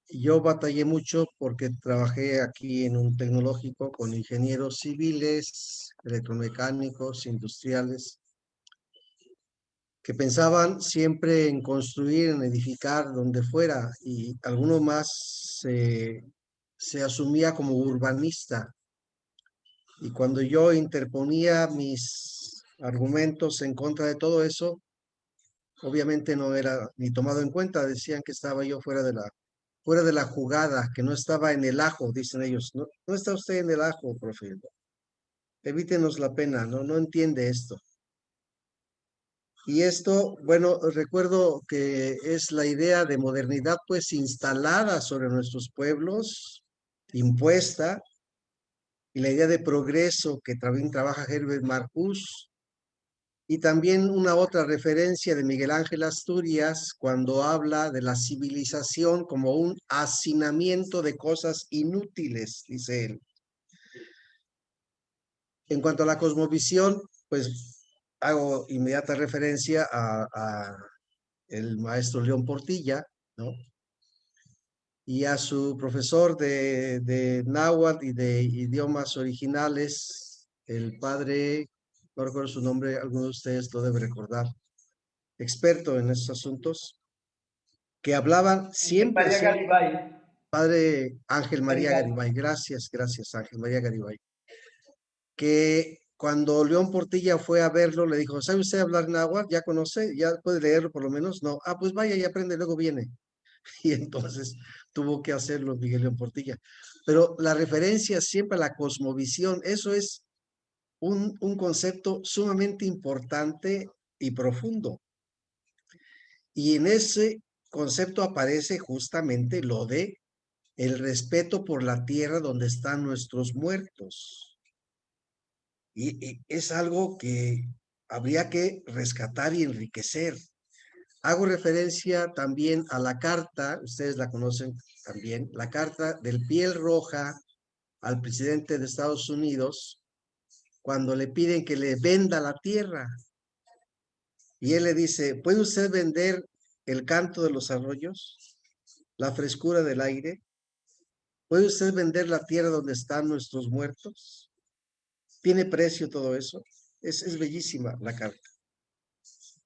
Yo batallé mucho porque trabajé aquí en un tecnológico con ingenieros civiles, electromecánicos, industriales, que pensaban siempre en construir, en edificar donde fuera, y alguno más se asumía como urbanista. Y cuando yo interponía mis argumentos en contra de todo eso, obviamente no era ni tomado en cuenta. Decían que estaba yo fuera de la jugada, que no estaba en el ajo, dicen ellos. No, no está usted en el ajo, profe. Evítenos la pena, no entiende esto. Y esto, bueno, recuerdo que es la idea de modernidad pues instalada sobre nuestros pueblos, impuesta, y la idea de progreso que también trabaja Herbert Marcuse, y también una otra referencia de Miguel Ángel Asturias cuando habla de la civilización como un hacinamiento de cosas inútiles, dice él. En cuanto a la cosmovisión, pues hago inmediata referencia a el maestro León Portilla, ¿no? Y a su profesor de náhuatl y de idiomas originales, el padre, no recuerdo su nombre, alguno de ustedes lo debe recordar, experto en estos asuntos, que hablaban siempre... María Garibay. Padre Ángel María Garibay, gracias Ángel María Garibay, que cuando León Portilla fue a verlo, le dijo, ¿sabe usted hablar náhuatl? ¿Ya conoce? ¿Ya puede leerlo por lo menos? No. Ah, pues vaya y aprende, luego viene. Y entonces tuvo que hacerlo Miguel León Portilla. Pero la referencia siempre a la cosmovisión, eso es un concepto sumamente importante y profundo. Y en ese concepto aparece justamente lo de el respeto por la tierra donde están nuestros muertos. Y es algo que habría que rescatar y enriquecer. Hago referencia también a la carta, ustedes la conocen también, la carta del Piel Roja al presidente de Estados Unidos, cuando le piden que le venda la tierra. Y él le dice, ¿puede usted vender el canto de los arroyos, la frescura del aire? ¿Puede usted vender la tierra donde están nuestros muertos? ¿Tiene precio todo eso? Es bellísima la carta.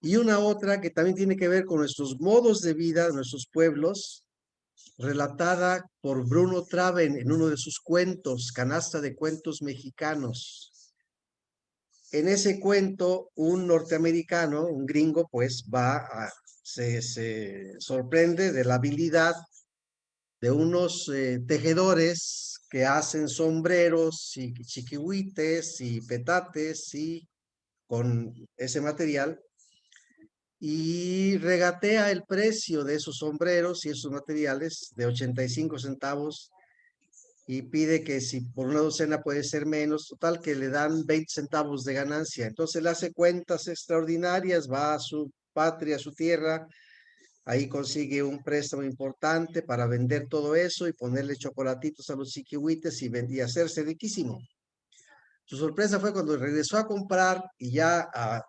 Y una otra que también tiene que ver con nuestros modos de vida, nuestros pueblos, relatada por Bruno Traven en uno de sus cuentos, Canasta de Cuentos Mexicanos. En ese cuento, un norteamericano, un gringo, pues se sorprende de la habilidad de unos tejedores que hacen sombreros y chiquihuites y petates y con ese material, y regatea el precio de esos sombreros y esos materiales de 85 centavos y pide que si por una docena puede ser menos, total que le dan 20 centavos de ganancia. Entonces le hace cuentas extraordinarias, va a su patria, a su tierra, ahí consigue un préstamo importante para vender todo eso y ponerle chocolatitos a los chiquihuites y hacerse riquísimo. Su sorpresa fue cuando regresó a comprar y ya a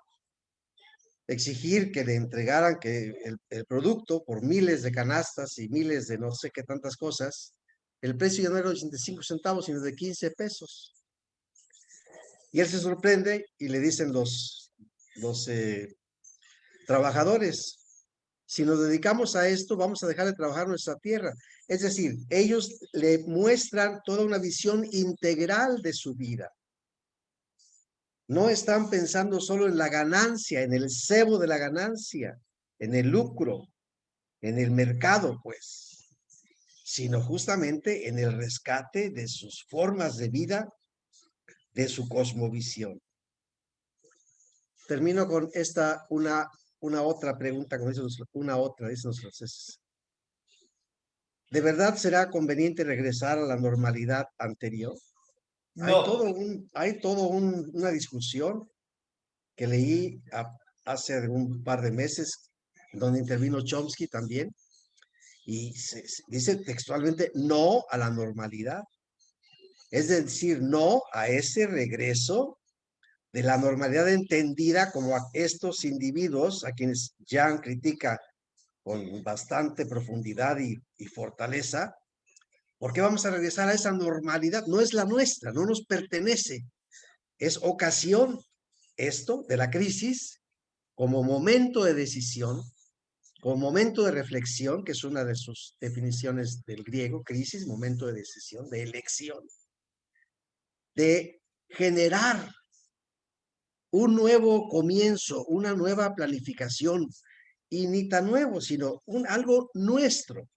exigir que le entregaran el producto por miles de canastas y miles de no sé qué tantas cosas. El precio ya no era de 85 centavos, sino de 15 pesos. Y él se sorprende y le dicen los trabajadores, si nos dedicamos a esto, vamos a dejar de trabajar nuestra tierra. Es decir, ellos le muestran toda una visión integral de su vida. No están pensando solo en la ganancia, en el cebo de la ganancia, en el lucro, en el mercado, pues, sino justamente en el rescate de sus formas de vida, de su cosmovisión. Termino con una otra pregunta, dicen los franceses. ¿De verdad será conveniente regresar a la normalidad anterior? No. Hay todo una discusión que leí hace un par de meses, donde intervino Chomsky también, y dice textualmente no a la normalidad. Es decir, no a ese regreso de la normalidad entendida como a estos individuos a quienes Jan critica con bastante profundidad y fortaleza. ¿Por qué vamos a regresar a esa normalidad? No es la nuestra, no nos pertenece. Es ocasión, esto, de la crisis, como momento de decisión, como momento de reflexión, que es una de sus definiciones del griego, crisis, momento de decisión, de elección, de generar un nuevo comienzo, una nueva planificación, y ni tan nuevo, sino algo nuestro,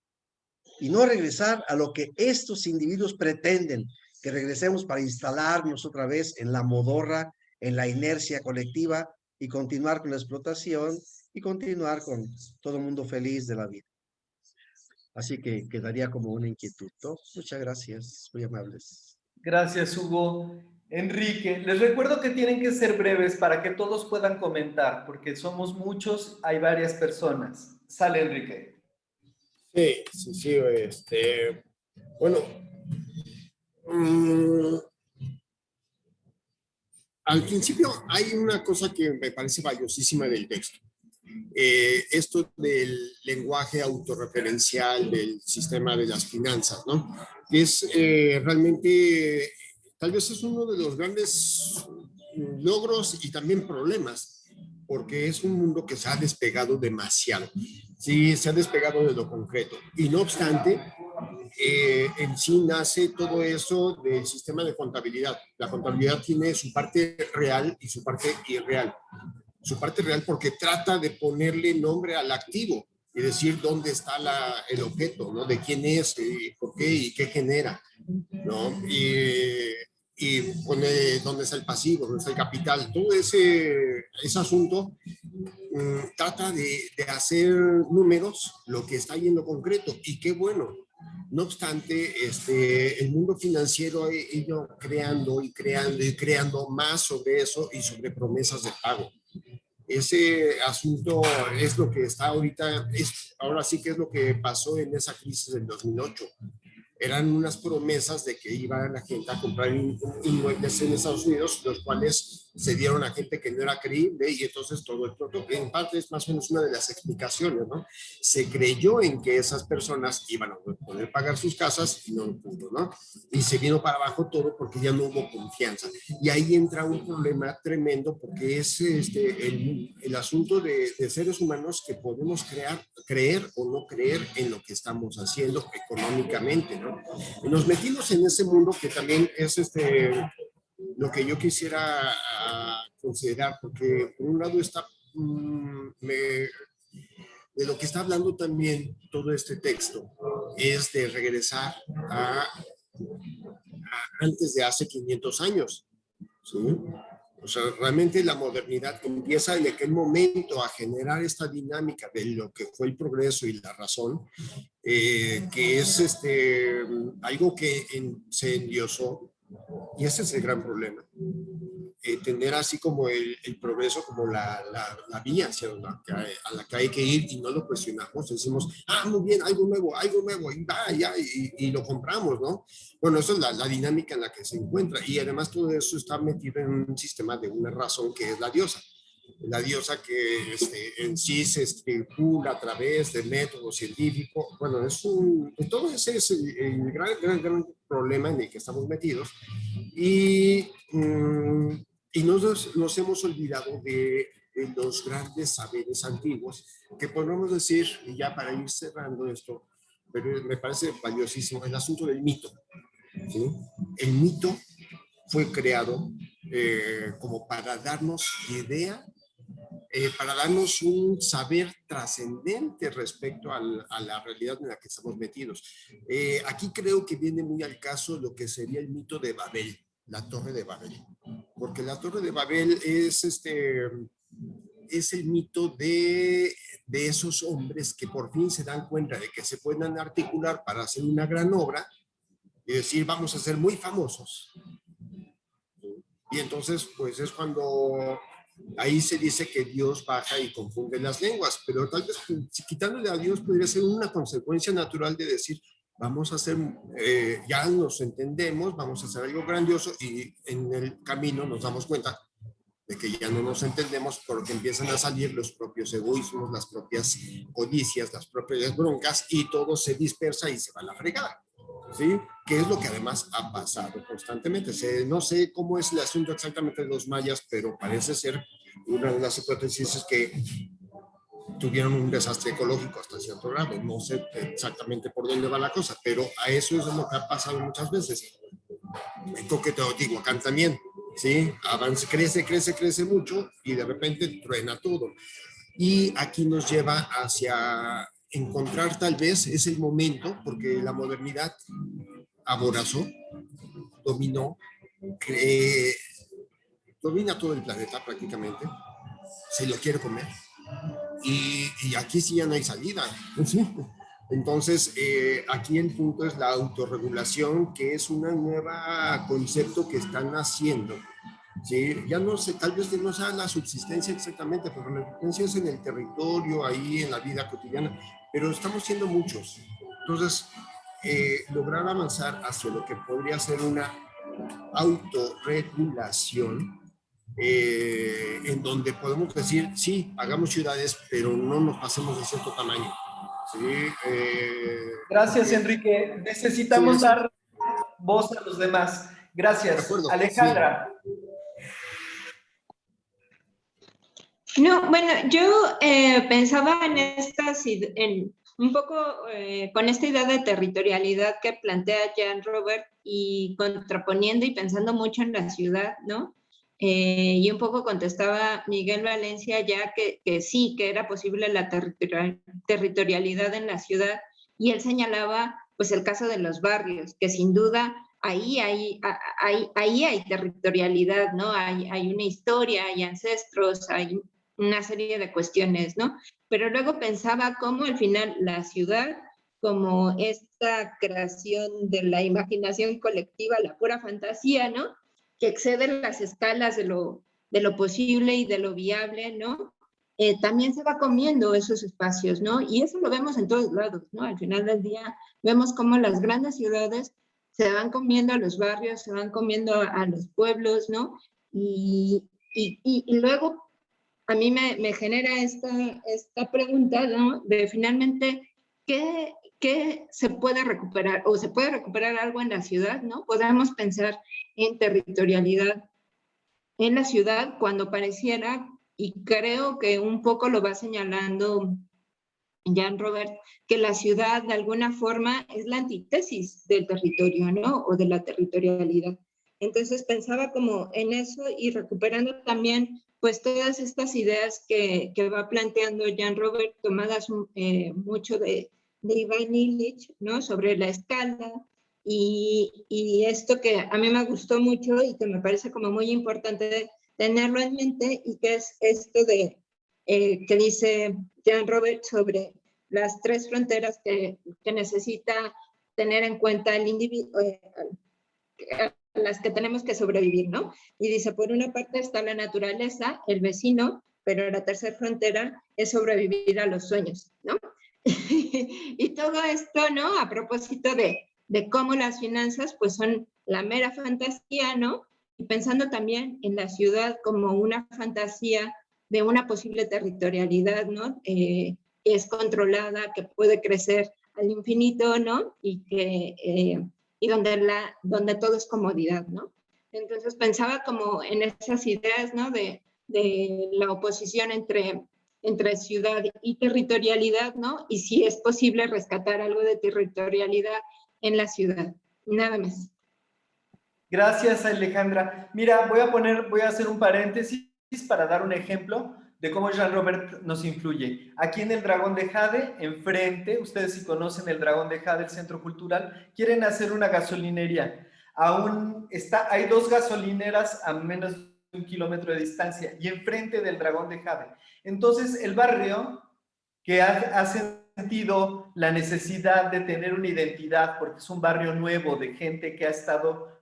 y no regresar a lo que estos individuos pretenden, que regresemos para instalarnos otra vez en la modorra, en la inercia colectiva y continuar con la explotación y continuar con todo el mundo feliz de la vida. Así que quedaría como una inquietud, ¿no? Muchas gracias, muy amables. Gracias, Hugo. Enrique, les recuerdo que tienen que ser breves para que todos puedan comentar, porque somos muchos, hay varias personas. Sale, Enrique. Sí, bueno, al principio hay una cosa que me parece valiosísima del texto. Esto del lenguaje autorreferencial del sistema de las finanzas, ¿no? Que es realmente, tal vez es uno de los grandes logros y también problemas, porque es un mundo que se ha despegado demasiado. Sí, se ha despegado de lo concreto. Y no obstante, en sí nace todo eso del sistema de contabilidad. La contabilidad tiene su parte real y su parte irreal. Su parte real porque trata de ponerle nombre al activo y decir dónde está el objeto, ¿no? De quién es, por qué y qué genera, ¿no? Y pone dónde está el pasivo, dónde está el capital. Todo ese asunto trata de hacer números, lo que está ahí en lo concreto, y qué bueno. No obstante, el mundo financiero ha ido creando y creando más sobre eso y sobre promesas de pago. Ese asunto es lo que está ahorita, ahora sí que es lo que pasó en esa crisis del 2008. Eran unas promesas de que iba la gente a comprar inmuebles en Estados Unidos, los cuales se dieron a gente que no era creíble y entonces todo explotó. En parte es más o menos una de las explicaciones, ¿no? Se creyó en que esas personas iban a poder pagar sus casas y no lo pudo, ¿no? Y se vino para abajo todo porque ya no hubo confianza. Y ahí entra un problema tremendo porque es el asunto de seres humanos que podemos creer o no creer en lo que estamos haciendo económicamente, ¿no? Y nos metimos en ese mundo que también es lo que yo quisiera considerar, porque por un lado está de lo que está hablando también todo este texto es de regresar a antes de hace 500 años, ¿sí? O sea, realmente la modernidad empieza en aquel momento a generar esta dinámica de lo que fue el progreso y la razón, que es algo que se endiosó. Y ese es el gran problema. Tener así como el progreso como la vía hacia a la que hay que ir y no lo cuestionamos. Decimos, muy bien, algo nuevo, y va, ya, y lo compramos, ¿no? Bueno, eso es la dinámica en la que se encuentra. Y además todo eso está metido en un sistema de una razón que es la diosa. La diosa que en sí se especula a través del método científico. Bueno, todo ese es el gran problema en el que estamos metidos. Y nos hemos olvidado de los grandes saberes antiguos, que podemos decir, y ya para ir cerrando esto, pero me parece valiosísimo, el asunto del mito, ¿sí? El mito fue creado como para darnos idea, para darnos un saber trascendente respecto a la realidad en la que estamos metidos. Aquí creo que viene muy al caso lo que sería el mito de Babel, la Torre de Babel, porque la Torre de Babel es el mito de esos hombres que por fin se dan cuenta de que se pueden articular para hacer una gran obra y decir, vamos a ser muy famosos. Y entonces, pues es cuando ahí se dice que Dios baja y confunde las lenguas, pero tal vez quitándole a Dios podría ser una consecuencia natural de decir, vamos a hacer, ya nos entendemos, vamos a hacer algo grandioso, y en el camino nos damos cuenta de que ya no nos entendemos porque empiezan a salir los propios egoísmos, las propias codicias, las propias broncas, y todo se dispersa y se va a la fregada, ¿sí? Que es lo que además ha pasado constantemente. No sé cómo es el asunto exactamente de los mayas, pero parece ser una de las hipótesis es que tuvieron un desastre ecológico hasta cierto grado. No sé exactamente por dónde va la cosa, pero a eso es lo que ha pasado muchas veces. En Teotihuacán también, ¿sí? Crece mucho y de repente truena todo. Y aquí nos lleva hacia encontrar, tal vez es el momento, porque la modernidad aborazó, dominó, domina todo el planeta prácticamente, se lo quiere comer, y aquí sí ya no hay salida. ¿Sí? Entonces, aquí el punto es la autorregulación, que es un nuevo concepto que están haciendo. Sí, ya no sé, tal vez no sea la subsistencia exactamente, pero la subsistencia es en el territorio, ahí en la vida cotidiana, pero estamos siendo muchos. Entonces, lograr avanzar hacia lo que podría ser una autorregulación, en donde podemos decir, sí, hagamos ciudades, pero no nos pasemos de cierto tamaño. ¿Sí? Gracias, Enrique. Necesitamos dar voz a los demás. Gracias. Alejandra. Sí. No, bueno, yo pensaba en un poco con esta idea de territorialidad que plantea Jean Robert, y contraponiendo y pensando mucho en la ciudad, ¿no? Y un poco contestaba Miguel Valencia ya que sí, que era posible la territorialidad en la ciudad, y él señalaba pues el caso de los barrios, que sin duda ahí hay territorialidad, ¿no? Hay una historia, hay ancestros, hay una serie de cuestiones, ¿no? Pero luego pensaba cómo al final la ciudad, como esta creación de la imaginación colectiva, la pura fantasía, ¿no? Que excede las escalas de lo posible y de lo viable, ¿no? También se va comiendo esos espacios, ¿no? Y eso lo vemos en todos lados, ¿no? Al final del día vemos cómo las grandes ciudades se van comiendo a los barrios, se van comiendo a los pueblos, ¿no? Y Y luego a mí me genera esta pregunta, ¿no? De finalmente, ¿qué se puede recuperar? ¿O se puede recuperar algo en la ciudad, no? Podemos pensar en territorialidad en la ciudad cuando pareciera, y creo que un poco lo va señalando Jean Robert, que la ciudad de alguna forma es la antítesis del territorio, ¿no? O de la territorialidad. Entonces pensaba como en eso y recuperando también pues todas estas ideas que va planteando Jean Robert, tomadas mucho de Ivan Illich, ¿no? Sobre la escala y esto que a mí me gustó mucho y que me parece como muy importante tenerlo en mente y que es esto de que dice Jean Robert sobre las 3 fronteras que necesita tener en cuenta el individuo, las que tenemos que sobrevivir, ¿no? Y dice, por una parte está la naturaleza, el vecino, pero la tercera frontera es sobrevivir a los sueños, ¿no? Y todo esto, ¿no? A propósito de cómo las finanzas, pues son la mera fantasía, ¿no? Y pensando también en la ciudad como una fantasía de una posible territorialidad, ¿no? Que es controlada, que puede crecer al infinito, ¿no? Y donde todo es comodidad, ¿no? Entonces pensaba como en esas ideas, ¿no? De la oposición entre ciudad y territorialidad, ¿no? Y si es posible rescatar algo de territorialidad en la ciudad. Nada más. Gracias, Alejandra. Mira, voy a hacer un paréntesis para dar un ejemplo de cómo Jean Robert nos influye. Aquí en el Dragón de Jade, enfrente, ustedes si conocen el Dragón de Jade, el Centro Cultural, quieren hacer una gasolinería. Hay 2 gasolineras a menos de 1 kilómetro de distancia y enfrente del Dragón de Jade. Entonces, el barrio que ha sentido la necesidad de tener una identidad, porque es un barrio nuevo de gente que ha estado,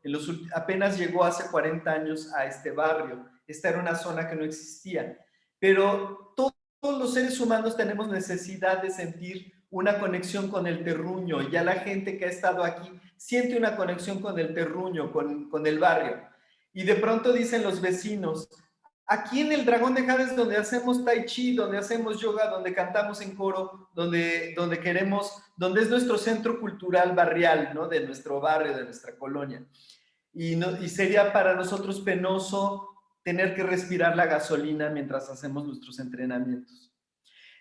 apenas llegó hace 40 años a este barrio. Esta era una zona que no existía. Pero todos los seres humanos tenemos necesidad de sentir una conexión con el terruño. Ya la gente que ha estado aquí siente una conexión con el terruño, con el barrio. Y de pronto dicen los vecinos, aquí en el Dragón de Jade es donde hacemos tai chi, donde hacemos yoga, donde cantamos en coro, donde es nuestro centro cultural barrial, ¿no? De nuestro barrio, de nuestra colonia. Y sería para nosotros penoso tener que respirar la gasolina mientras hacemos nuestros entrenamientos.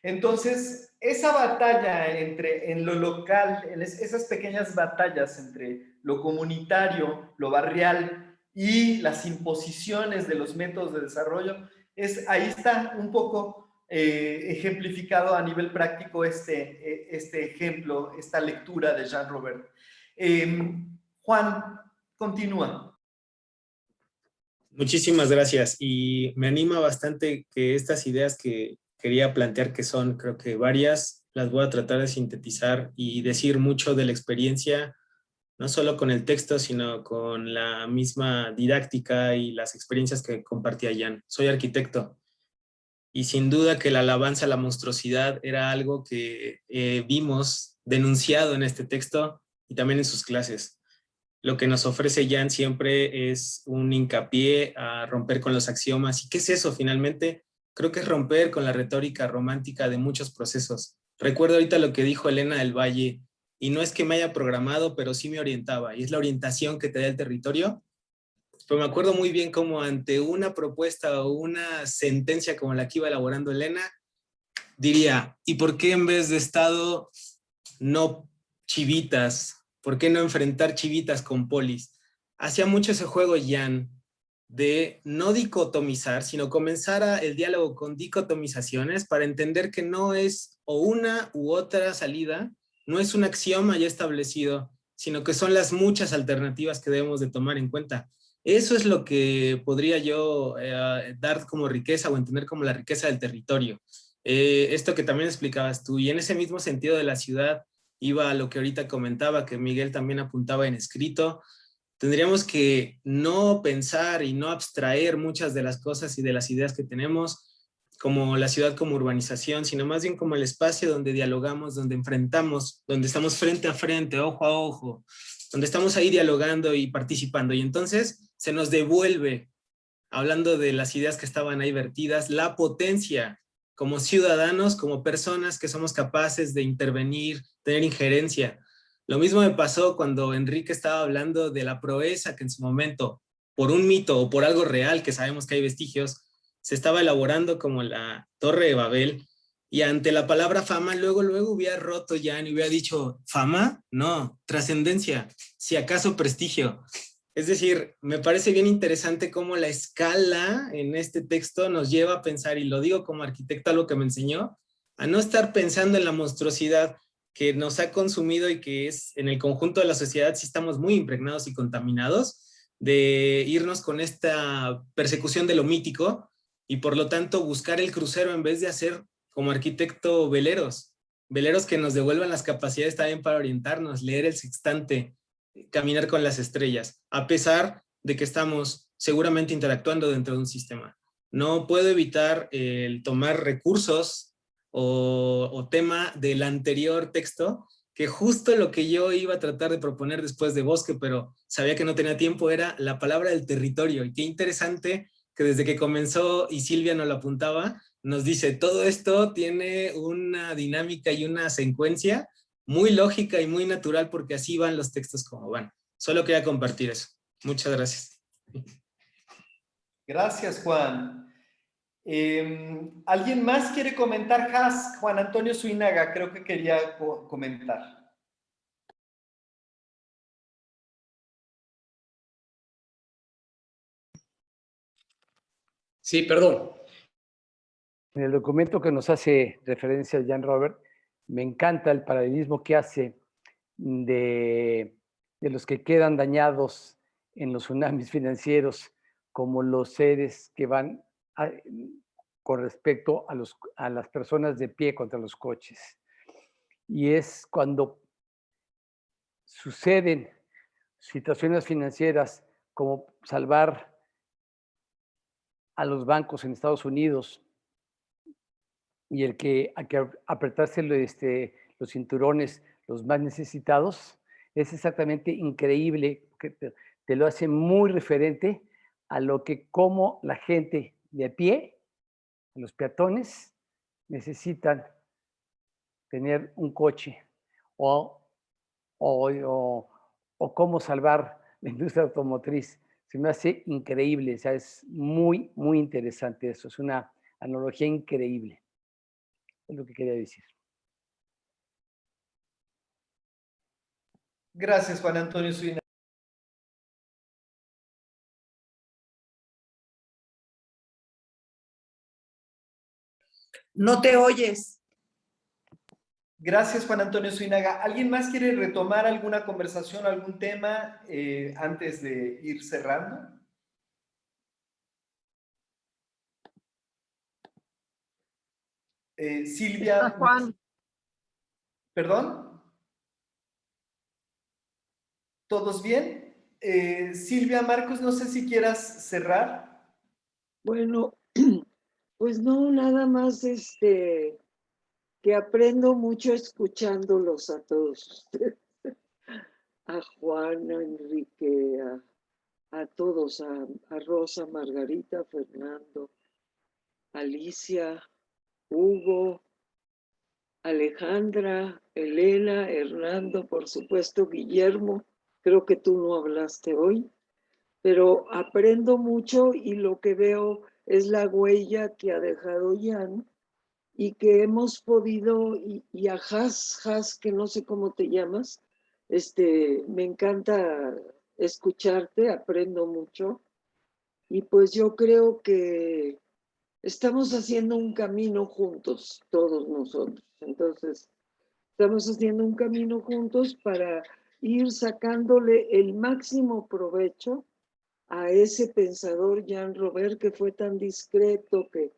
Entonces, esa batalla en lo local, esas pequeñas batallas entre lo comunitario, lo barrial y las imposiciones de los métodos de desarrollo, ahí está un poco ejemplificado a nivel práctico este ejemplo, esta lectura de Jean Robert. Juan, continúa. Muchísimas gracias y me anima bastante que estas ideas que quería plantear, que son creo que varias, las voy a tratar de sintetizar y decir mucho de la experiencia, no solo con el texto, sino con la misma didáctica y las experiencias que compartía Jan. Soy arquitecto y sin duda que la alabanza a la monstruosidad era algo que vimos denunciado en este texto y también en sus clases. Lo que nos ofrece Jan siempre es un hincapié a romper con los axiomas. ¿Y qué es eso finalmente? Creo que es romper con la retórica romántica de muchos procesos. Recuerdo ahorita lo que dijo Elena del Valle, y no es que me haya programado, pero sí me orientaba, y es la orientación que te da el territorio. Pero me acuerdo muy bien cómo ante una propuesta o una sentencia como la que iba elaborando Elena, diría, ¿y por qué en vez de Estado no chivitas? ¿Por qué no enfrentar chivitas con polis? Hacía mucho ese juego, Jan, de no dicotomizar, sino comenzar el diálogo con dicotomizaciones para entender que no es o una u otra salida, no es un axioma ya establecido, sino que son las muchas alternativas que debemos de tomar en cuenta. Eso es lo que podría yo dar como riqueza o entender como la riqueza del territorio. Esto que también explicabas tú, y en ese mismo sentido de la ciudad, iba a lo que ahorita comentaba, que Miguel también apuntaba en escrito. Tendríamos que no pensar y no abstraer muchas de las cosas y de las ideas que tenemos como la ciudad como urbanización, sino más bien como el espacio donde dialogamos, donde enfrentamos, donde estamos frente a frente, ojo a ojo, donde estamos ahí dialogando y participando. Y entonces se nos devuelve hablando de las ideas que estaban ahí vertidas, la potencia como ciudadanos, como personas que somos capaces de intervenir, tener injerencia. Lo mismo me pasó cuando Enrique estaba hablando de la proeza que en su momento, por un mito o por algo real, que sabemos que hay vestigios, se estaba elaborando como la Torre de Babel, y ante la palabra fama, luego hubiera roto Jan y hubiera dicho, ¿fama? No, trascendencia, si acaso prestigio. Es decir, me parece bien interesante cómo la escala en este texto nos lleva a pensar, y lo digo como arquitecto, algo que me enseñó, a no estar pensando en la monstruosidad que nos ha consumido y que es en el conjunto de la sociedad, si estamos muy impregnados y contaminados, de irnos con esta persecución de lo mítico y por lo tanto buscar el crucero en vez de hacer como arquitecto veleros que nos devuelvan las capacidades también para orientarnos, leer el sextante, caminar con las estrellas, a pesar de que estamos seguramente interactuando dentro de un sistema. No puedo evitar el tomar recursos o tema del anterior texto, que justo lo que yo iba a tratar de proponer después de Bosque, pero sabía que no tenía tiempo, era la palabra del territorio. Y qué interesante que desde que comenzó, y Silvia nos lo apuntaba, nos dice, todo esto tiene una dinámica y una secuencia muy lógica y muy natural, porque así van los textos como van. Solo quería compartir eso. Muchas gracias. Gracias, Juan. ¿Alguien más quiere comentar? Juan Antonio Zuinaga, creo que quería comentar. Sí, perdón. En el documento que nos hace referencia Jan Robert, me encanta el paralelismo que hace de los que quedan dañados en los tsunamis financieros, como los seres que van con respecto a las personas de pie contra los coches. Y es cuando suceden situaciones financieras como salvar a los bancos en Estados Unidos, y hay que apretarse los cinturones los más necesitados, es exactamente increíble, que te lo hace muy referente a lo que como la gente de a pie, los peatones, necesitan tener un coche o cómo salvar la industria automotriz. Se me hace increíble, o sea, es muy, muy interesante eso, es una analogía increíble. Es lo que quería decir. Gracias, Juan Antonio Zuinaga. No te oyes. Gracias, Juan Antonio Zuinaga. ¿Alguien más quiere retomar alguna conversación, algún tema antes de ir cerrando? Silvia. Juan. ¿Perdón? ¿Todos bien? Silvia, Marcos, no sé si quieras cerrar. Bueno, pues no, nada más que aprendo mucho escuchándolos a todos ustedes. A Juan, a Enrique, a todos, a Rosa, Margarita, Fernando, Alicia, Hugo, Alejandra, Elena, Hernando, por supuesto, Guillermo. Creo que tú no hablaste hoy, pero aprendo mucho y lo que veo es la huella que ha dejado Jan y que hemos podido, y a Has, que no sé cómo te llamas, me encanta escucharte, aprendo mucho, y pues yo creo que estamos haciendo un camino juntos, todos nosotros. Entonces, estamos haciendo un camino juntos para ir sacándole el máximo provecho a ese pensador Jan Robert, que fue tan discreto, que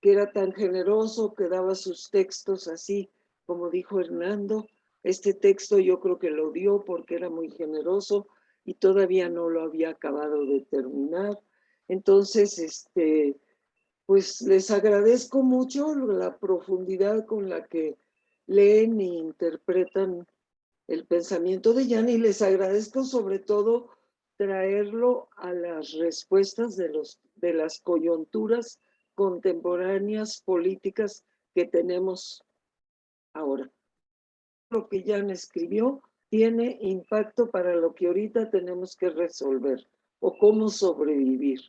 era tan generoso, que daba sus textos así, como dijo Hernando. Este texto yo creo que lo dio porque era muy generoso y todavía no lo había acabado de terminar. Entonces, pues les agradezco mucho la profundidad con la que leen e interpretan el pensamiento de Jan, y les agradezco sobre todo traerlo a las respuestas de las coyunturas contemporáneas políticas que tenemos ahora. Lo que Jan escribió tiene impacto para lo que ahorita tenemos que resolver o cómo sobrevivir.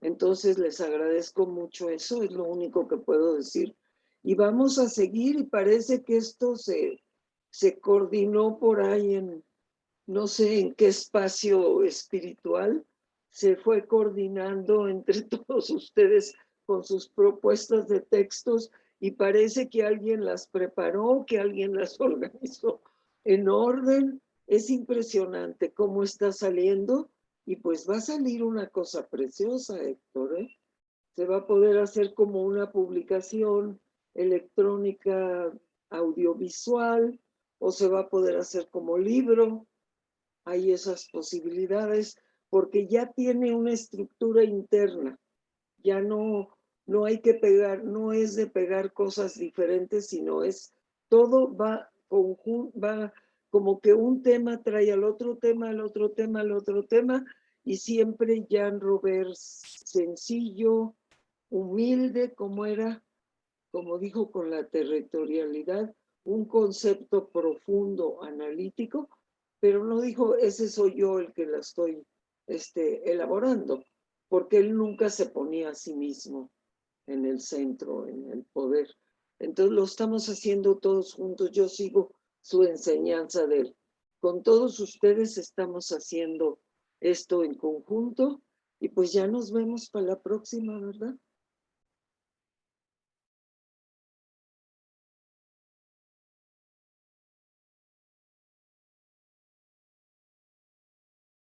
Entonces les agradezco mucho eso, es lo único que puedo decir. Y vamos a seguir, y parece que esto se coordinó por ahí en, no sé en qué espacio espiritual, se fue coordinando entre todos ustedes con sus propuestas de textos, y parece que alguien las preparó, que alguien las organizó en orden. Es impresionante cómo está saliendo, y pues va a salir una cosa preciosa, Héctor, ¿eh? Se va a poder hacer como una publicación electrónica audiovisual, o se va a poder hacer como libro. Hay esas posibilidades, porque ya tiene una estructura interna. Ya no hay que pegar, no es de pegar cosas diferentes, sino es todo va como que un tema trae al otro tema, al otro tema, al otro tema, y siempre Jan Robert sencillo, humilde, como dijo, con la territorialidad, un concepto profundo, analítico, pero no dijo, ese soy yo el que la estoy elaborando, porque él nunca se ponía a sí mismo en el centro, en el poder. Entonces lo estamos haciendo todos juntos. Yo sigo su enseñanza de él. Con todos ustedes estamos haciendo esto en conjunto, y pues ya nos vemos para la próxima, ¿verdad?